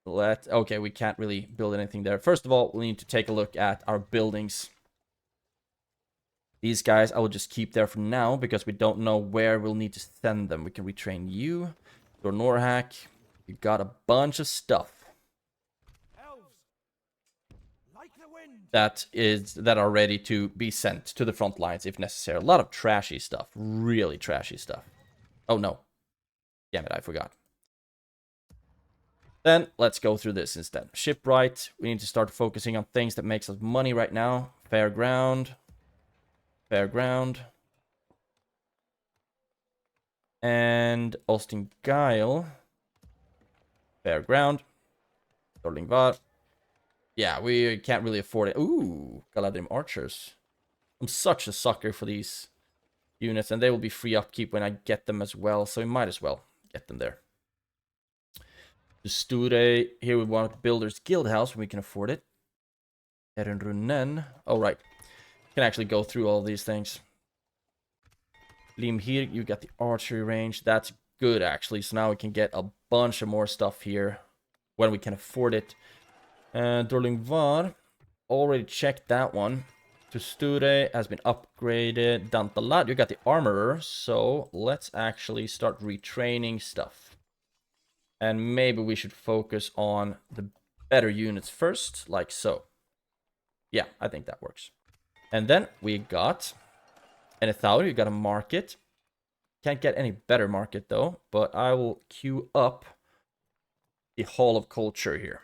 Speaker 1: Okay, we can't really build anything there. First of all, we need to take a look at our buildings. These guys I will just keep there for now, because we don't know where we'll need to send them. We can retrain you. Dornorhack. You got a bunch of stuff. That are ready to be sent to the front lines if necessary. A lot of trashy stuff. Really trashy stuff. Oh no. Damn it, I forgot. Then let's go through this instead. Shipwright. We need to start focusing on things that makes us money right now. Fairground. Fairground. And Ostingile. Fairground. Dorlingvar. Yeah, we can't really afford it. Ooh, Galadhrim archers. I'm such a sucker for these units, and they will be free upkeep when I get them as well, so we might as well get them there. The Sture, here we want Builder's Guild House when we can afford it. Erenrunen. Oh, right. Can actually go through all these things. Lim here, you got the archery range. That's good, actually. So now we can get a bunch of more stuff here when we can afford it. Dorlingvar, already checked that one. Tusture has been upgraded. Dantalad, you got the armorer. So let's actually start retraining stuff. And maybe we should focus on the better units first, like so. Yeah, I think that works. And then we got Enithaur, you got a market. Can't get any better market though, but I will queue up the Hall of Culture here.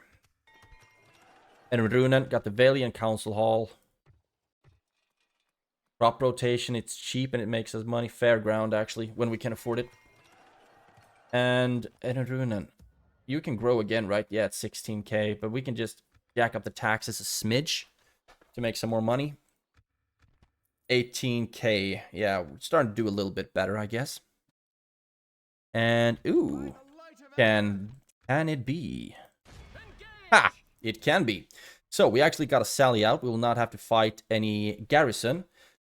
Speaker 1: And Runen got the Valiant Council Hall. Crop rotation, it's cheap and it makes us money. Fair ground, actually, when we can afford it. And Runen, you can grow again, right? Yeah, it's 16k, but we can just jack up the taxes a smidge to make some more money. 18k. Yeah, we're starting to do a little bit better, I guess. And, ooh, can it be? Ha! It can be. So, we actually got to sally out. We will not have to fight any garrison.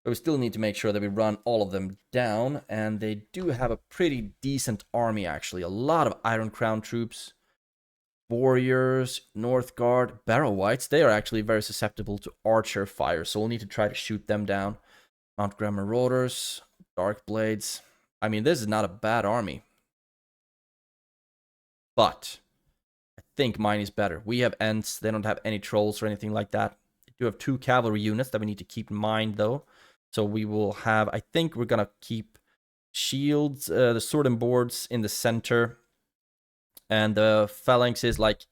Speaker 1: But we still need to make sure that we run all of them down. And they do have a pretty decent army, actually. A lot of Iron Crown troops. Warriors, Northguard, Barrow Whites. They are actually very susceptible to archer fire. So we'll need to try to shoot them down. Mount Graham Marauders, Dark Blades. I mean, this is not a bad army. But I think mine is better. We have Ents. They don't have any trolls or anything like that. They do have 2 cavalry units that we need to keep in mind, though. So we will have, I think we're going to keep shields, the sword and boards in the center. And the phalanx is like,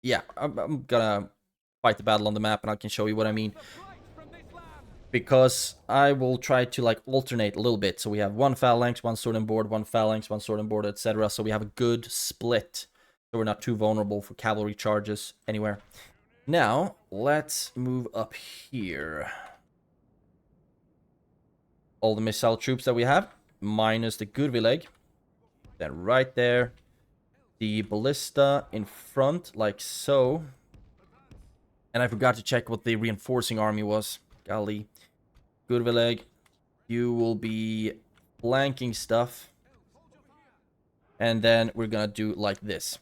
Speaker 1: yeah, I'm going to fight the battle on the map and I can show you what I mean. Because I will try to like alternate a little bit. So we have 1 phalanx, 1 sword and board, 1 phalanx, 1 sword and board, etc. So we have a good split. So we're not too vulnerable for cavalry charges anywhere. Now, let's move up here. All the missile troops that we have, minus the Gudvileg. Then right there, the ballista in front, like so. And I forgot to check what the reinforcing army was. Golly. Gudvileg, you will be flanking stuff. And then we're gonna do like this.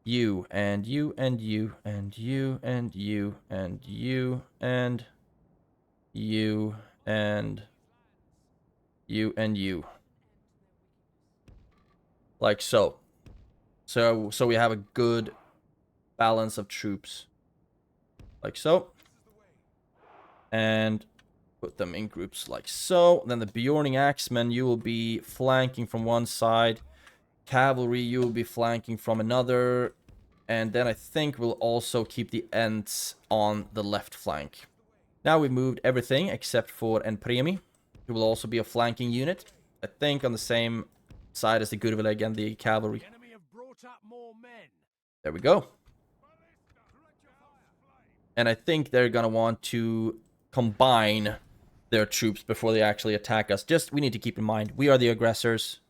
Speaker 1: You, and you, and you, and you, and you, and you, and you, and you, and you. Like so. So we have a good balance of troops. Like so. And put them in groups like so. Then the Bjorning Axemen, you will be flanking from one side. Cavalry, you will be flanking from another. And then I think we'll also keep the Ents on the left flank. Now we've moved everything except for Enpremi, who will also be a flanking unit. I think on the same side as the Gudvileg and the cavalry. There we go. And I think they're gonna want to combine their troops before they actually attack us. Just, we need to keep in mind, we are the aggressors.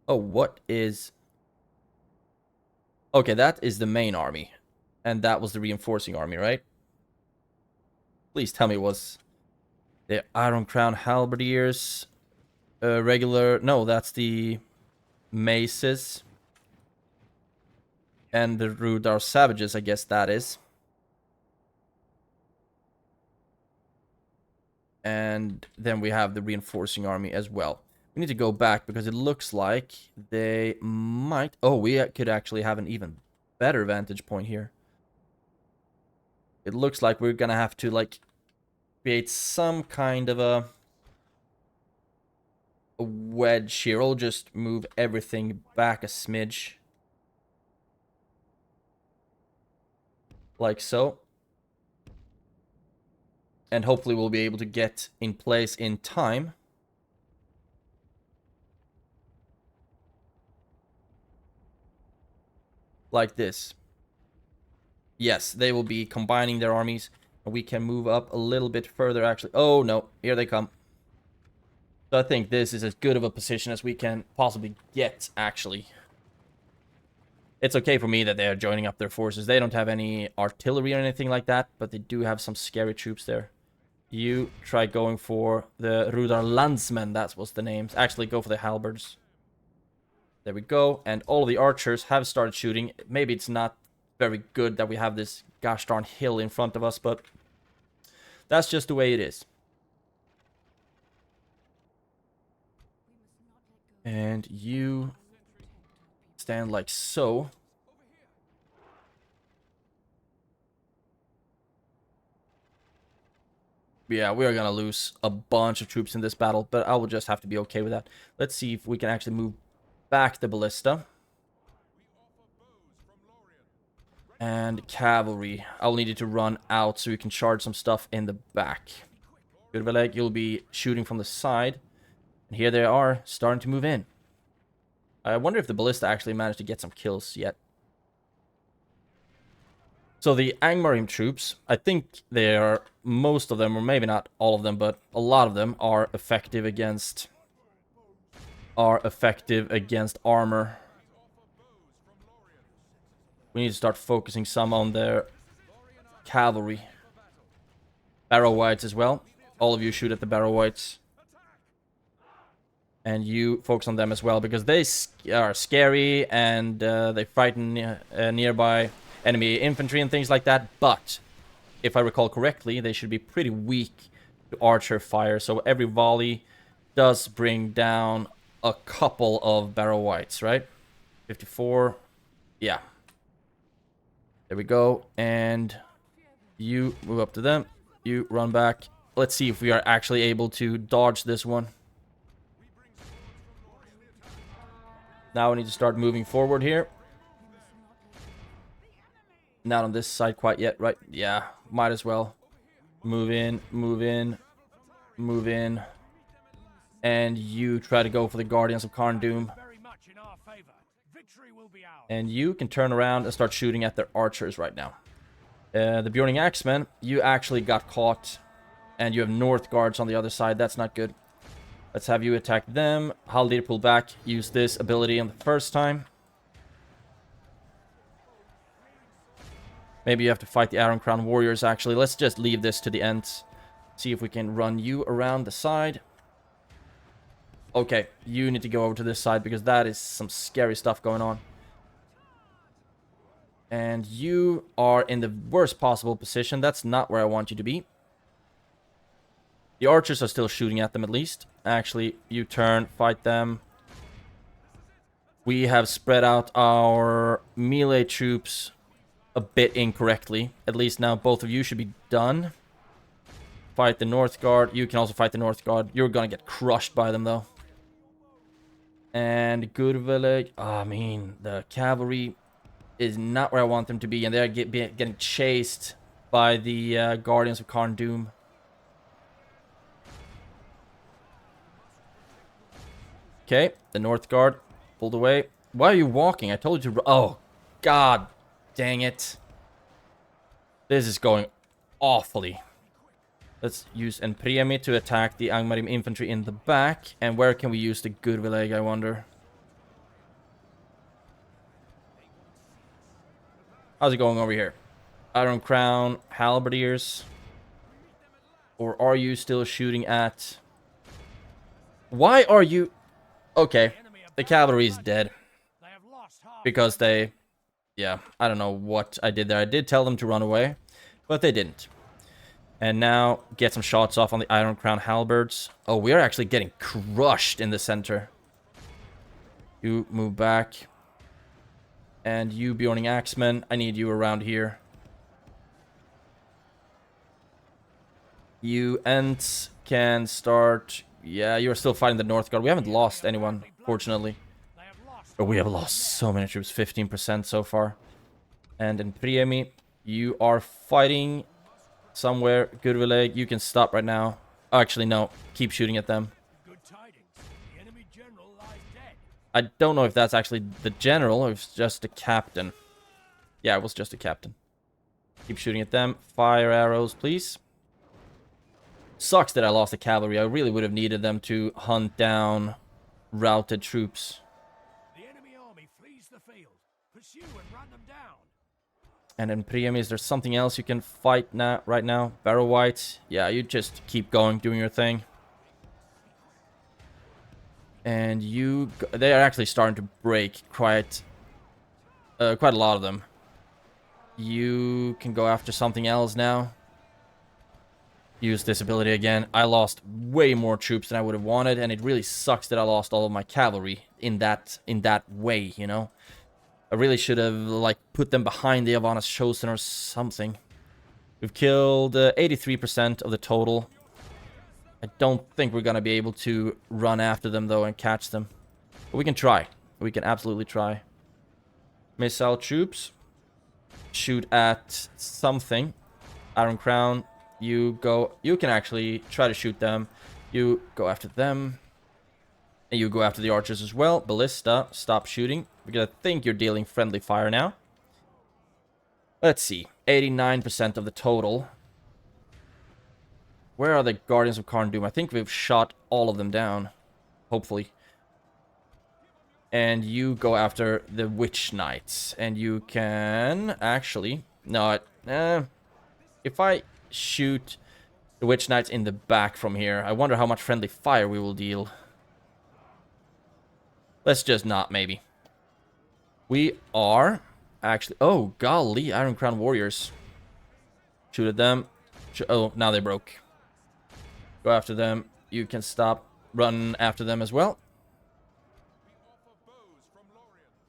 Speaker 1: Oh, what is... Okay, that is the main army. And that was the reinforcing army, right? Please tell me it was the Iron Crown Halberdiers. Regular... No, that's the maces. And the Rudar Savages, I guess that is. And then we have the reinforcing army as well. We need to go back because it looks like they might... Oh, we could actually have an even better vantage point here. It looks like we're gonna have to, like, create some kind of a wedge here. I'll just move everything back a smidge. Like so. And hopefully we'll be able to get in place in time. Like this. Yes, they will be combining their armies. And we can move up a little bit further, actually. Oh, no. Here they come. So I think this is as good of a position as we can possibly get, actually. It's okay for me that they are joining up their forces. They don't have any artillery or anything like that, but they do have some scary troops there. You try going for the Rudar Landsmen, that was the names. Actually, go for the halberds. There we go. And all of the archers have started shooting. Maybe it's not very good that we have this gosh darn hill in front of us, but that's just the way it is. And you stand like so. Yeah, we are gonna lose a bunch of troops in this battle, but I will just have to be okay with that. Let's see if we can actually move back the ballista. And cavalry. I'll need you to run out so you can charge some stuff in the back. Gudveleg, you'll be shooting from the side. And here they are, starting to move in. I wonder if the ballista actually managed to get some kills yet. So the Angmarim troops, I think they are, most of them, or maybe not all of them, but a lot of them are effective against armor. We need to start focusing some on their cavalry. Barrow Whites as well. All of you shoot at the Barrow Whites. And you focus on them as well, because they are scary and they frighten nearby enemy infantry and things like that. But, if I recall correctly, they should be pretty weak to archer fire. So every volley does bring down a couple of Barrow Whites, right? 54. Yeah. There we go. And you move up to them. You run back. Let's see if we are actually able to dodge this one. Now we need to start moving forward here. Not on this side quite yet, right? Yeah, might as well. Move in, move in, move in. And you try to go for the Guardians of Khazad-dûm. And you can turn around and start shooting at their archers right now. The Bjorning Axemen, you actually got caught. And you have North Guards on the other side. That's not good. Let's have you attack them. Haldir, pull back. Use this ability on the first time. Maybe you have to fight the Iron Crown Warriors, actually. Let's just leave this to the end. See if we can run you around the side. Okay, you need to go over to this side because that is some scary stuff going on. And you are in the worst possible position. That's not where I want you to be. The archers are still shooting at them at least. Actually, you turn, fight them. We have spread out our melee troops a bit incorrectly. At least now both of you should be done. Fight the North Guard. You can also fight the North Guard. You're gonna get crushed by them though. And Gudveleg, I mean, the cavalry is not where I want them to be, and they're getting chased by the Guardians of Khazad-dûm. Okay, the North Guard pulled away. Why are you walking? I told you to... Oh, god dang it. This is going awfully. Let's use Enpremi to attack the Angmarim infantry in the back. And where can we use the Gudveleg, I wonder? How's it going over here? Iron Crown, Halberdiers. Or are you still shooting at... Why are you... Okay, the cavalry is dead. Because they... Yeah, I don't know what I did there. I did tell them to run away, but they didn't. And now, get some shots off on the Iron Crown Halberds. Oh, we are actually getting crushed in the center. You move back. And you, Bjorning Axemen, I need you around here. You Ents can start... Yeah, you're still fighting the North Guard. We haven't lost anyone, fortunately. But we have lost so many troops, 15% so far. And in Priemi, you are fighting somewhere. Gudveleg, you can stop right now. Oh, actually, no. Keep shooting at them. I don't know if that's actually the general or if it's just the captain. Yeah, it was just a captain. Keep shooting at them. Fire arrows, please. Sucks that I lost the cavalry. I really would have needed them to hunt down routed troops.
Speaker 2: The enemy army flees the field. Pursue and run them down.
Speaker 1: And then Priam, is there something else you can fight now, right now? Barrow White. Yeah, you just keep going, doing your thing. And they are actually starting to break quite a lot of them. You can go after something else now. Use this ability again. I lost way more troops than I would have wanted, and it really sucks that I lost all of my cavalry in that way, you know? I really should have, like, put them behind the Avanas Chosen or something. We've killed 83% of the total. I don't think we're gonna be able to run after them, though, and catch them. But we can try. We can absolutely try. Missile troops. Shoot at something. Iron Crown. You can actually try to shoot them. You go after them. And you go after the archers as well. Ballista, stop shooting. Because I think you're dealing friendly fire now. Let's see. 89% of the total. Where are the Guardians of Khazad-dûm? I think we've shot all of them down. Hopefully. And you go after the Witch Knights. And you can actually... No, if I shoot the Witch Knights in the back from here, I wonder how much friendly fire we will deal. Let's just not, maybe. We are actually... Oh, golly, Iron Crown Warriors. Shoot at them. Oh, now they broke. Go after them. You can stop. Run after them as well.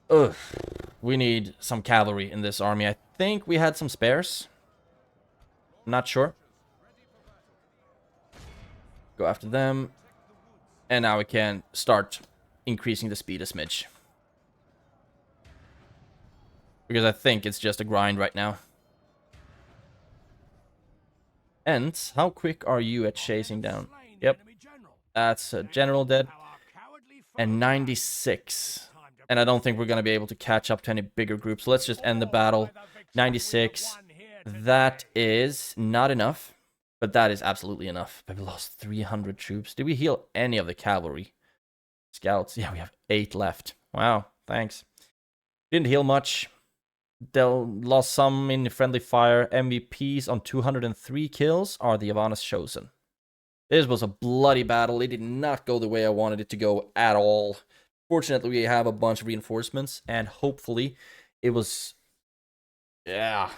Speaker 1: Ugh. We need some cavalry in this army. I think we had some spares. Not sure. Go after them. And now we can start increasing the speed a smidge. Because I think it's just a grind right now. And how quick are you at chasing down? Yep. That's a general dead. And 96. And I don't think we're going to be able to catch up to any bigger groups. So let's just end the battle. 96. That is not enough. But that is absolutely enough. But we lost 300 troops. Did we heal any of the cavalry? Scouts. Yeah, we have 8 left. Wow, thanks. Didn't heal much. They lost some in friendly fire. MVPs on 203 kills are the Avanas Chosen. This was a bloody battle. It did not go the way I wanted it to go at all. Fortunately, we have a bunch of reinforcements, and hopefully it was... Yeah.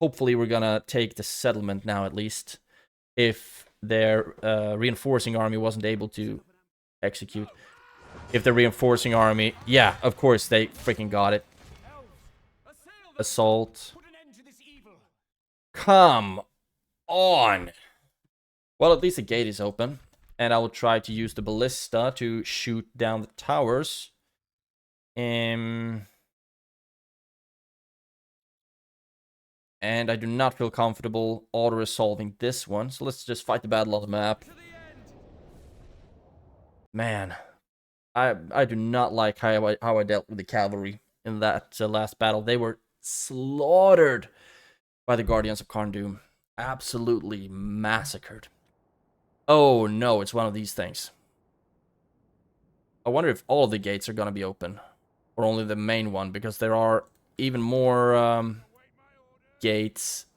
Speaker 1: Hopefully we're gonna take the settlement now, at least. If their reinforcing army wasn't able to execute. If the reinforcing army... Yeah, of course, they freaking got it. Assault. Come on. Well, at least the gate is open. And I will try to use the ballista to shoot down the towers. And I do not feel comfortable auto-resolving this one. So let's just fight the battle on the map. Man. I do not like how I dealt with the cavalry in that last battle. They were slaughtered by the Guardians of Khazad-dûm. Absolutely massacred. Oh no, it's one of these things. I wonder if all of the gates are going to be open. Or only the main one, because there are even more gates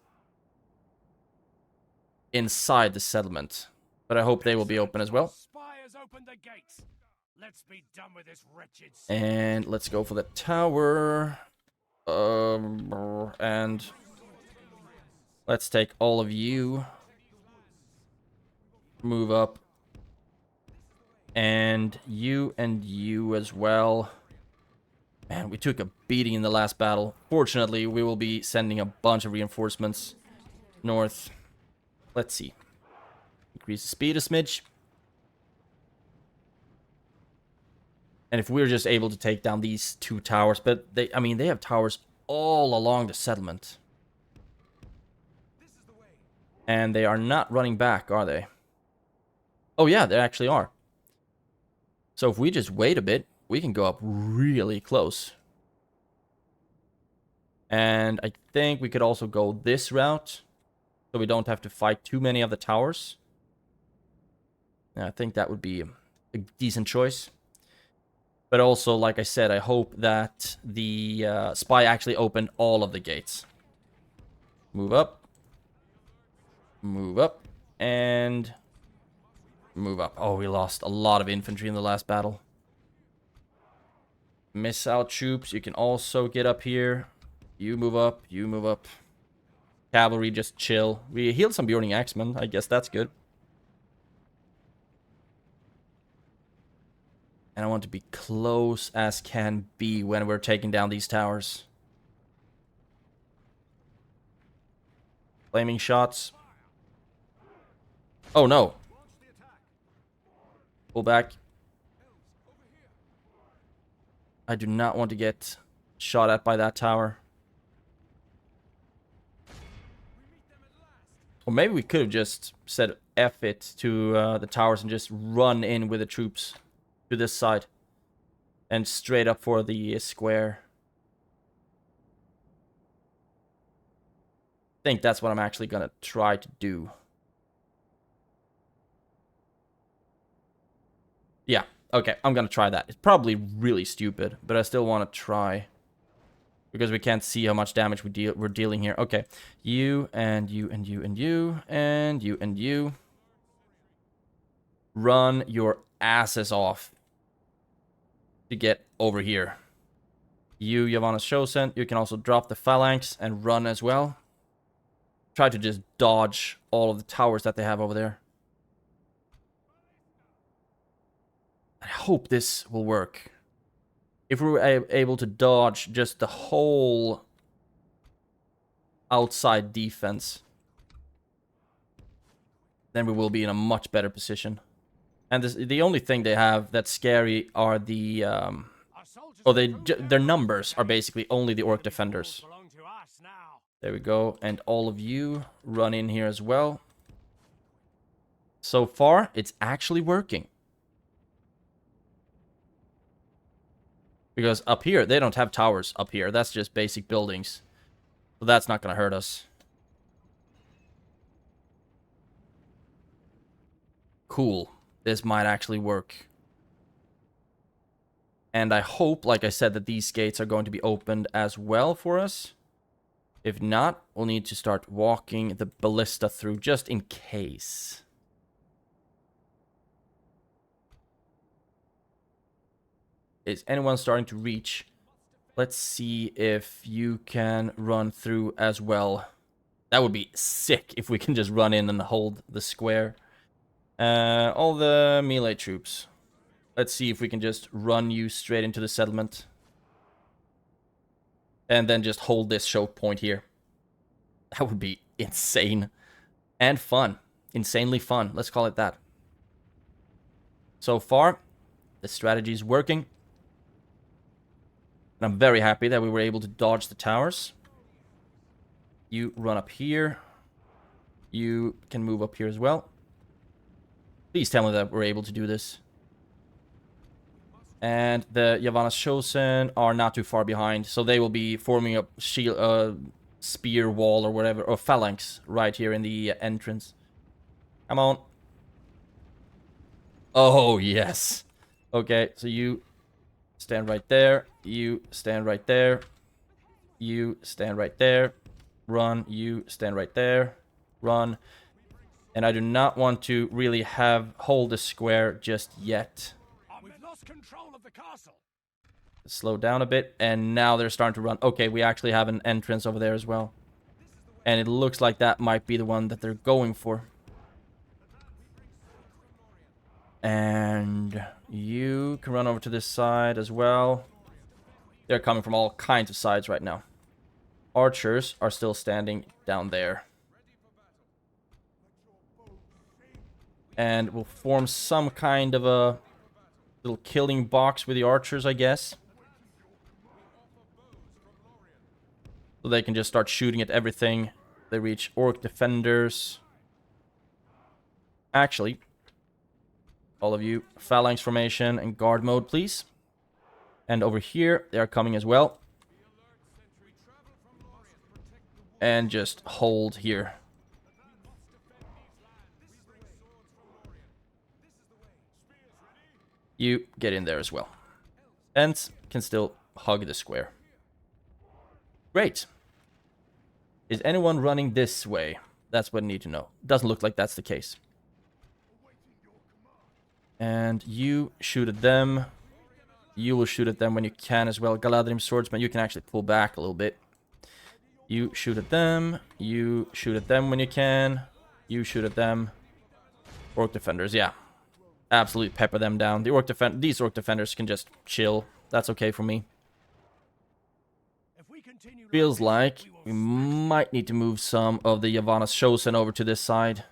Speaker 1: inside the settlement. But I hope they will be open as well. And let's go for the tower. And let's take all of you. Move up. And you as well. Man, we took a beating in the last battle. Fortunately, we will be sending a bunch of reinforcements north. Let's see. Increase the speed a smidge. And if we're just able to take down these 2 towers, but they have towers all along the settlement. And they are not running back, are they? Oh yeah, they actually are. So if we just wait a bit, we can go up really close. And I think we could also go this route, so we don't have to fight too many of the towers. And I think that would be a decent choice. But also, like I said, I hope that the spy actually opened all of the gates. Move up. Move up. And move up. Oh, we lost a lot of infantry in the last battle. Miss out troops. You can also get up here. You move up. You move up. Cavalry, just chill. We healed some Bjorning Axemen. I guess that's good. And I want to be close as can be when we're taking down these towers. Flaming shots. Oh no. Pull back. I do not want to get shot at by that tower. Or maybe we could have just said F it to the towers and just run in with the troops to this side. And straight up for the square. I think that's what I'm actually gonna try to do. Yeah, okay, I'm gonna try that. It's probably really stupid, but I still want to try. Because we can't see how much damage we're dealing here. Okay, you, and you, and you, and you, and you, and you. Run your asses off to get over here. You, Yavanna's Chosen, you can also drop the phalanx and run as well. Try to just dodge all of the towers that they have over there. I hope this will work. If we were able to dodge just the whole outside defense, then we will be in a much better position. And the only thing they have that's scary are the... their numbers are basically only the orc defenders. There we go. And all of you run in here as well. So far, it's actually working. Because up here, they don't have towers up here. That's just basic buildings. So that's not going to hurt us. Cool. This might actually work. And I hope, like I said, that these gates are going to be opened as well for us. If not, we'll need to start walking the ballista through just in case. Is anyone starting to reach? Let's see if you can run through as well. That would be sick if we can just run in and hold the square. All the melee troops. Let's see if we can just run you straight into the settlement. And then just hold this choke point here. That would be insane. And fun. Insanely fun. Let's call it that. So far, the strategy is working. And I'm very happy that we were able to dodge the towers. You run up here. You can move up here as well. Please tell me that we're able to do this. And the Yavanna's Chosen are not too far behind. So they will be forming a shield, spear wall or whatever. Or phalanx right here in the entrance. Come on. Oh, yes. Okay, so you... stand right there. You stand right there. You stand right there. Run. You stand right there. Run. And I do not want to really hold the square just yet.
Speaker 2: We've lost control of the castle.
Speaker 1: Slow down a bit. And now they're starting to run. Okay, we actually have an entrance over there as well. And it looks like that might be the one that they're going for. And you can run over to this side as well. They're coming from all kinds of sides right now. Archers are still standing down there. And we'll form some kind of a little killing box with the archers, I guess. So they can just start shooting at everything. They reach orc defenders. Actually... all of you, phalanx formation and guard mode, please. And over here, they are coming as well. And just hold here. You get in there as well. Ents can still hug the square. Great. Is anyone running this way? That's what I need to know. Doesn't look like that's the case. And you shoot at them. You will shoot at them when you can as well. Galadhrim swordsman, you can actually pull back a little bit. You shoot at them. You shoot at them when you can. You shoot at them. Orc defenders, yeah. Absolutely pepper them down. These orc defenders can just chill. That's okay for me. Feels like we might need to move some of the Yavanna's Chosen over to this side.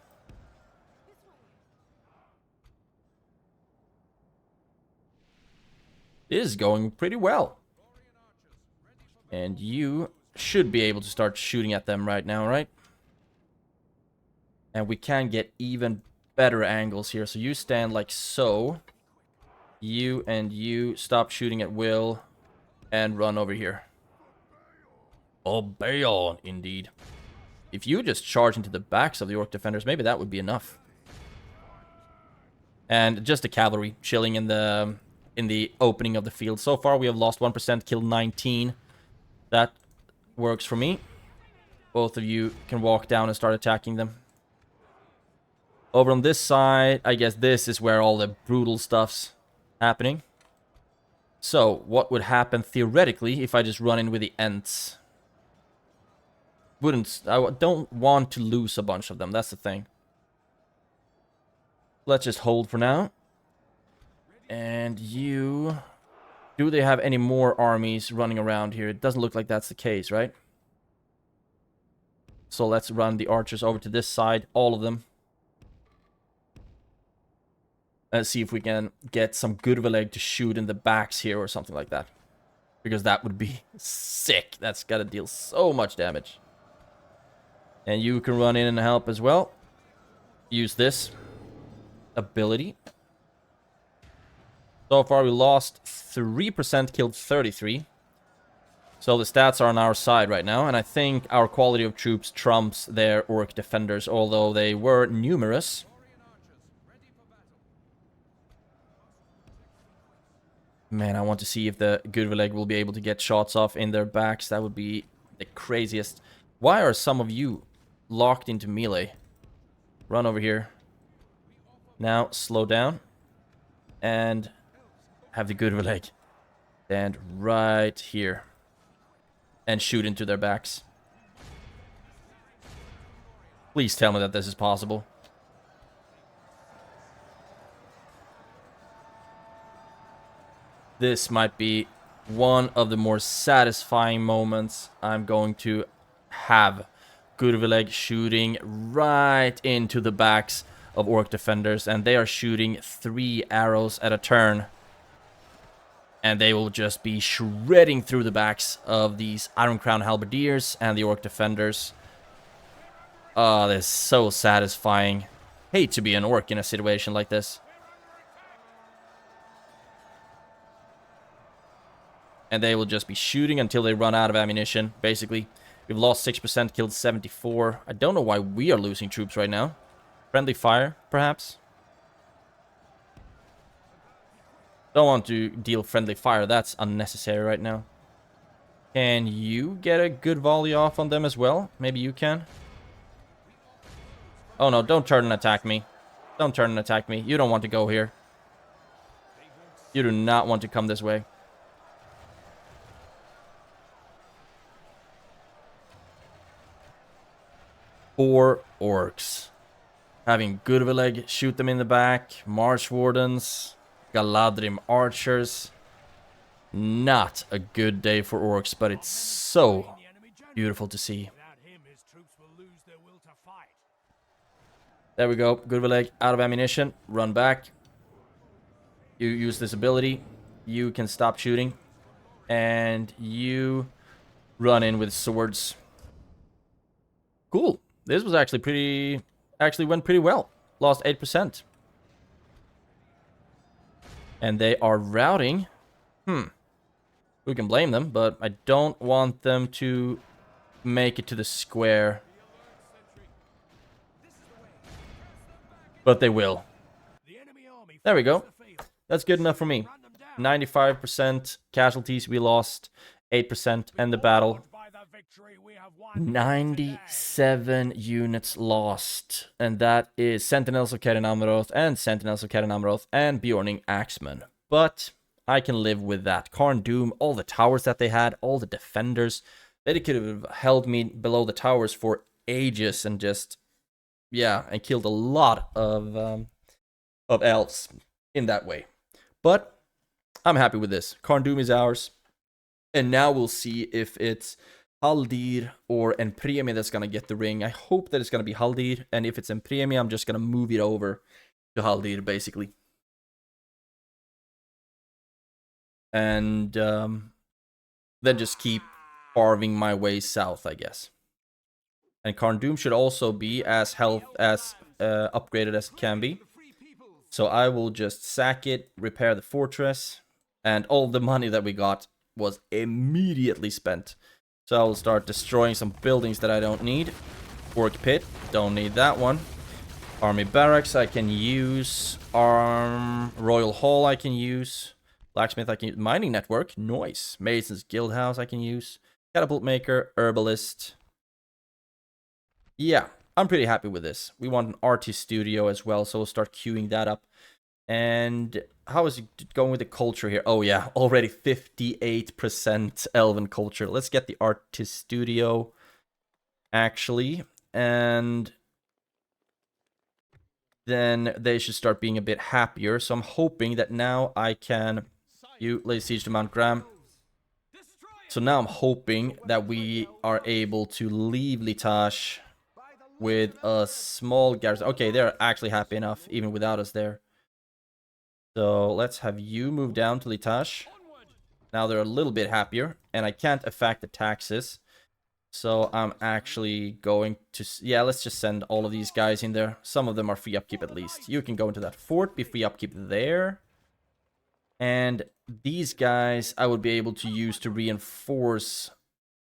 Speaker 1: Is going pretty well. And you should be able to start shooting at them right now, right? And we can get even better angles here. So you stand like so. You and you stop shooting at will and run over here. Obey on, indeed. If you just charge into the backs of the orc defenders, maybe that would be enough. And just the cavalry chilling in the opening of the field. So far we have lost 1%, killed 19. That works for me. Both of you can walk down and start attacking them. Over on this side, I guess this is where all the brutal stuff's happening. So, what would happen theoretically if I just run in with the Ents? I don't want to lose a bunch of them, that's the thing. Let's just hold for now. And you... Do they have any more armies running around here? It doesn't look like that's the case, right? So let's run the archers over to this side, all of them. Let's see if we can get some Gudveleg to shoot in the backs here or something like that. Because that would be sick. That's gotta deal so much damage. And you can run in and help as well. Use this ability. So far we lost 3%, killed 33. So the stats are on our side right now. And I think our quality of troops trumps their orc defenders, although they were numerous. Man, I want to see if the Gudveleg will be able to get shots off in their backs. That would be the craziest. Why are some of you locked into melee? Run over here. Now, slow down. And have the Gudveleg stand right here. And shoot into their backs. Please tell me that this is possible. This might be one of the more satisfying moments I'm going to have. Gudveleg shooting right into the backs of orc defenders, and they are shooting 3 arrows at a turn. And they will just be shredding through the backs of these Iron Crown halberdiers and the orc defenders. Oh, this is so satisfying. Hate to be an orc in a situation like this. And they will just be shooting until they run out of ammunition, basically. We've lost 6%, killed 74. I don't know why we are losing troops right now. Friendly fire, perhaps? Don't want to deal friendly fire. That's unnecessary right now. Can you get a good volley off on them as well? Maybe you can? Oh no, don't turn and attack me. Don't turn and attack me. You don't want to go here. You do not want to come this way. Four orcs. Having Gudveleg shoot them in the back. Marsh Wardens. Galadhrim archers. Not a good day for orcs, but it's so beautiful to see. There we go. Gudveleg out of ammunition. Run back. You use this ability. You can stop shooting. And you run in with swords. Cool. This was actually went pretty well. Lost 8%. And they are routing. Who can blame them? But I don't want them to make it to the square. But they will. There we go. That's good enough for me. 95% casualties we lost, 8% end the battle.
Speaker 2: By the victory we have won
Speaker 1: 97 units lost, and that is Sentinels of Kaer Amroth and Sentinels of Kaer Amroth and Bjorning Axemen. But I can live with that. Khazad-dûm, all the towers that they had, all the defenders, they could have held me below the towers for ages and just, yeah, and killed a lot of elves in that way. But I'm happy with this. Khazad-dûm is ours. And now we'll see if it's Haldir or Empremi that's going to get the ring. I hope that it's going to be Haldir. And if it's Empremi, I'm just going to move it over to Haldir, basically. And then just keep carving my way south, I guess. And Khazad-dûm should also be as upgraded as it can be. So I will just sack it, repair the fortress, and all the money that we got was immediately spent. So I will start destroying some buildings that I don't need. Work pit, don't need that one. Army barracks I can use. Royal Hall I can use. Blacksmith I can use. Mining network, nice. Mason's Guild House I can use. Catapult maker, herbalist. Yeah, I'm pretty happy with this. We want an artist studio as well, so we'll start queuing that up. And how is it going with the culture here? Oh yeah, already 58% elven culture. Let's get the artist studio, actually. And then they should start being a bit happier. So I'm hoping that now I can... You lay siege to Mount Graham. So now I'm hoping that we are able to leave Litash with a small garrison. Okay, they're actually happy enough, even without us there. So let's have you move down to Litash. Now they're a little bit happier, and I can't affect the taxes. So I'm actually going to... Yeah, let's just send all of these guys in there. Some of them are free upkeep at least. You can go into that fort, be free upkeep there. And these guys I would be able to use to reinforce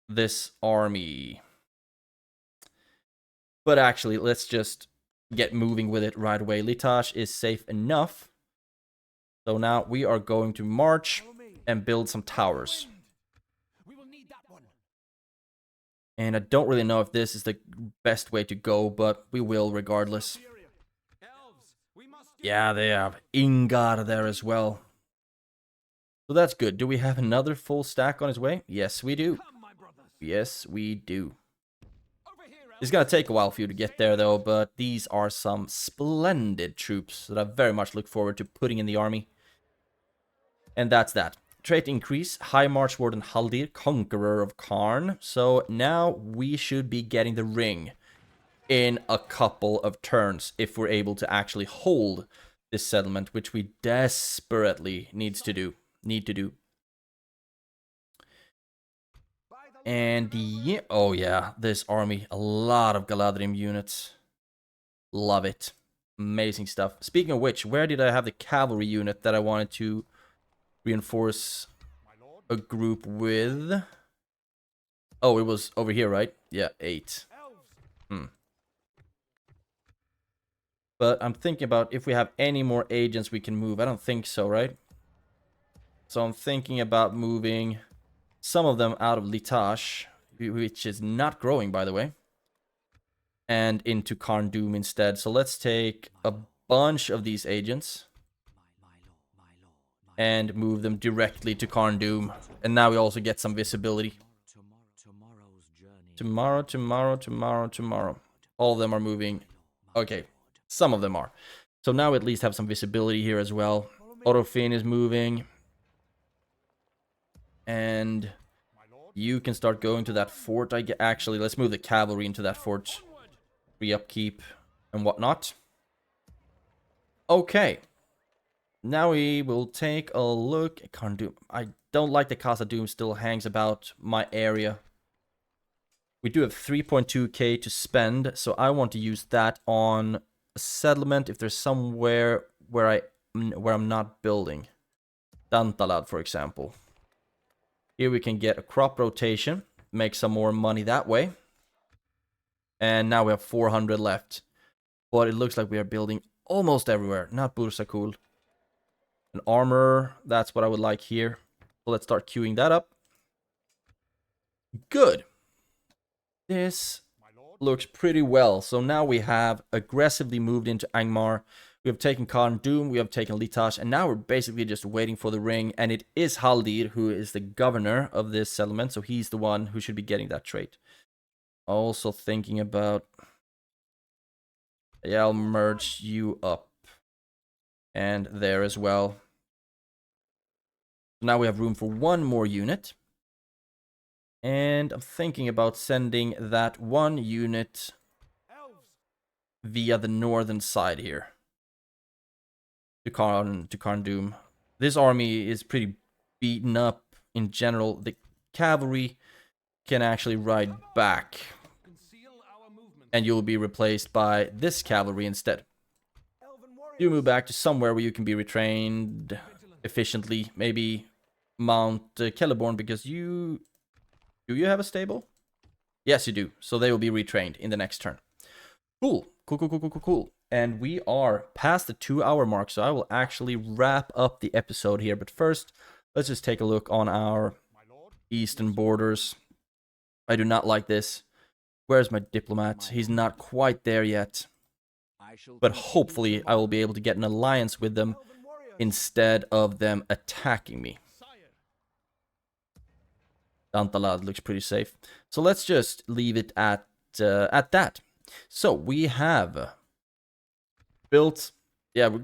Speaker 1: this army. But actually, let's just get moving with it right away. Litash is safe enough. So now we are going to march and build some towers. And I don't really know if this is the best way to go, but we will regardless. Yeah, they have Ingar there as well. So that's good. Do we have another full stack on his way? Yes, we do. Yes, we do. It's gonna take a while for you to get there, though, but these are some splendid troops that I very much look forward to putting in the army. And that's that. Trait increase, High March Warden Haldir, Conqueror of Karn. So now we should be getting the ring in a couple of turns if we're able to actually hold this settlement, which we desperately need to do. And yeah, oh yeah, this army, a lot of Galadhrim units. Love it. Amazing stuff. Speaking of which, where did I have the cavalry unit that I wanted to reinforce a group with? Oh, it was over here, right? Yeah, 8. But I'm thinking about if we have any more agents we can move. I don't think so, right? So I'm thinking about moving some of them out of Litash, which is not growing, by the way, and into Khazad-dûm instead. So let's take a bunch of these agents and move them directly to Khazad-dûm. And now we also get some visibility. Tomorrow. All of them are moving. Okay, some of them are. So now we at least have some visibility here as well. Orofin is moving. And you can start going to that fort. Actually, let's move the cavalry into that fort. Free upkeep and whatnot. Okay. Now we will take a look at Khazad-dûm. I don't like the Khazad-dûm still hangs about my area. We do have 3.2k to spend, so I want to use that on a settlement if there's somewhere where I'm not building. Dantalad, for example. Here we can get a crop rotation, make some more money that way. And now we have 400 left. But it looks like we are building almost everywhere. Not Bursakul. An armor, that's what I would like here. So let's start queuing that up. Good. This looks pretty well. So now we have aggressively moved into Angmar. We have taken Khazad-dûm, we have taken Litash, and now we're basically just waiting for the ring. And it is Haldir who is the governor of this settlement, so he's the one who should be getting that trait. Also thinking about... Yeah, I'll merge you up. And there as well. So now we have room for one more unit. And I'm thinking about sending that one unit via the northern side here. To Khazad-dûm. This army is pretty beaten up in general. The cavalry can actually ride back. And you'll be replaced by this cavalry instead. You move back to somewhere where you can be retrained efficiently. Maybe Mount Celeborn, because you... Do you have a stable? Yes, you do. So they will be retrained in the next turn. Cool. Cool. And we are past the 2-hour mark, so I will actually wrap up the episode here. But first, let's just take a look on our eastern borders. I do not like this. Where's my diplomat? He's not quite there yet. But hopefully I will be able to get an alliance with them instead of them attacking me. Dantalad looks pretty safe. So let's just leave it at that. So we have built... Yeah, we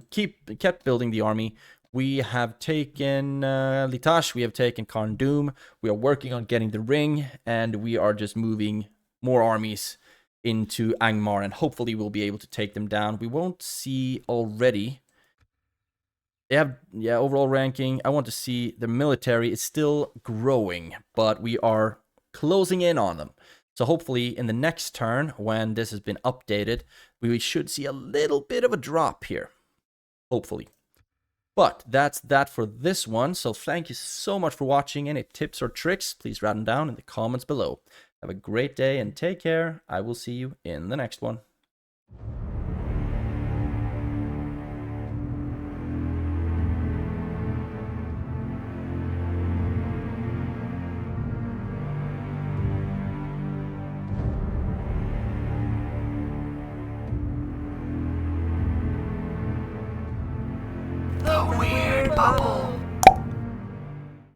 Speaker 1: kept building the army. We have taken Litash. We have taken Khazad-dûm. We are working on getting the ring. And we are just moving more armies into Angmar, and hopefully we'll be able to take them down. We won't see already. They have, yeah, overall ranking. I want to see the military is still growing, but we are closing in on them. So hopefully in the next turn, when this has been updated, we should see a little bit of a drop here. Hopefully. But that's that for this one. So thank you so much for watching. Any tips or tricks, please write them down in the comments below. Have a great day and take care. I will see you in the next one.
Speaker 4: The Weird Bubble.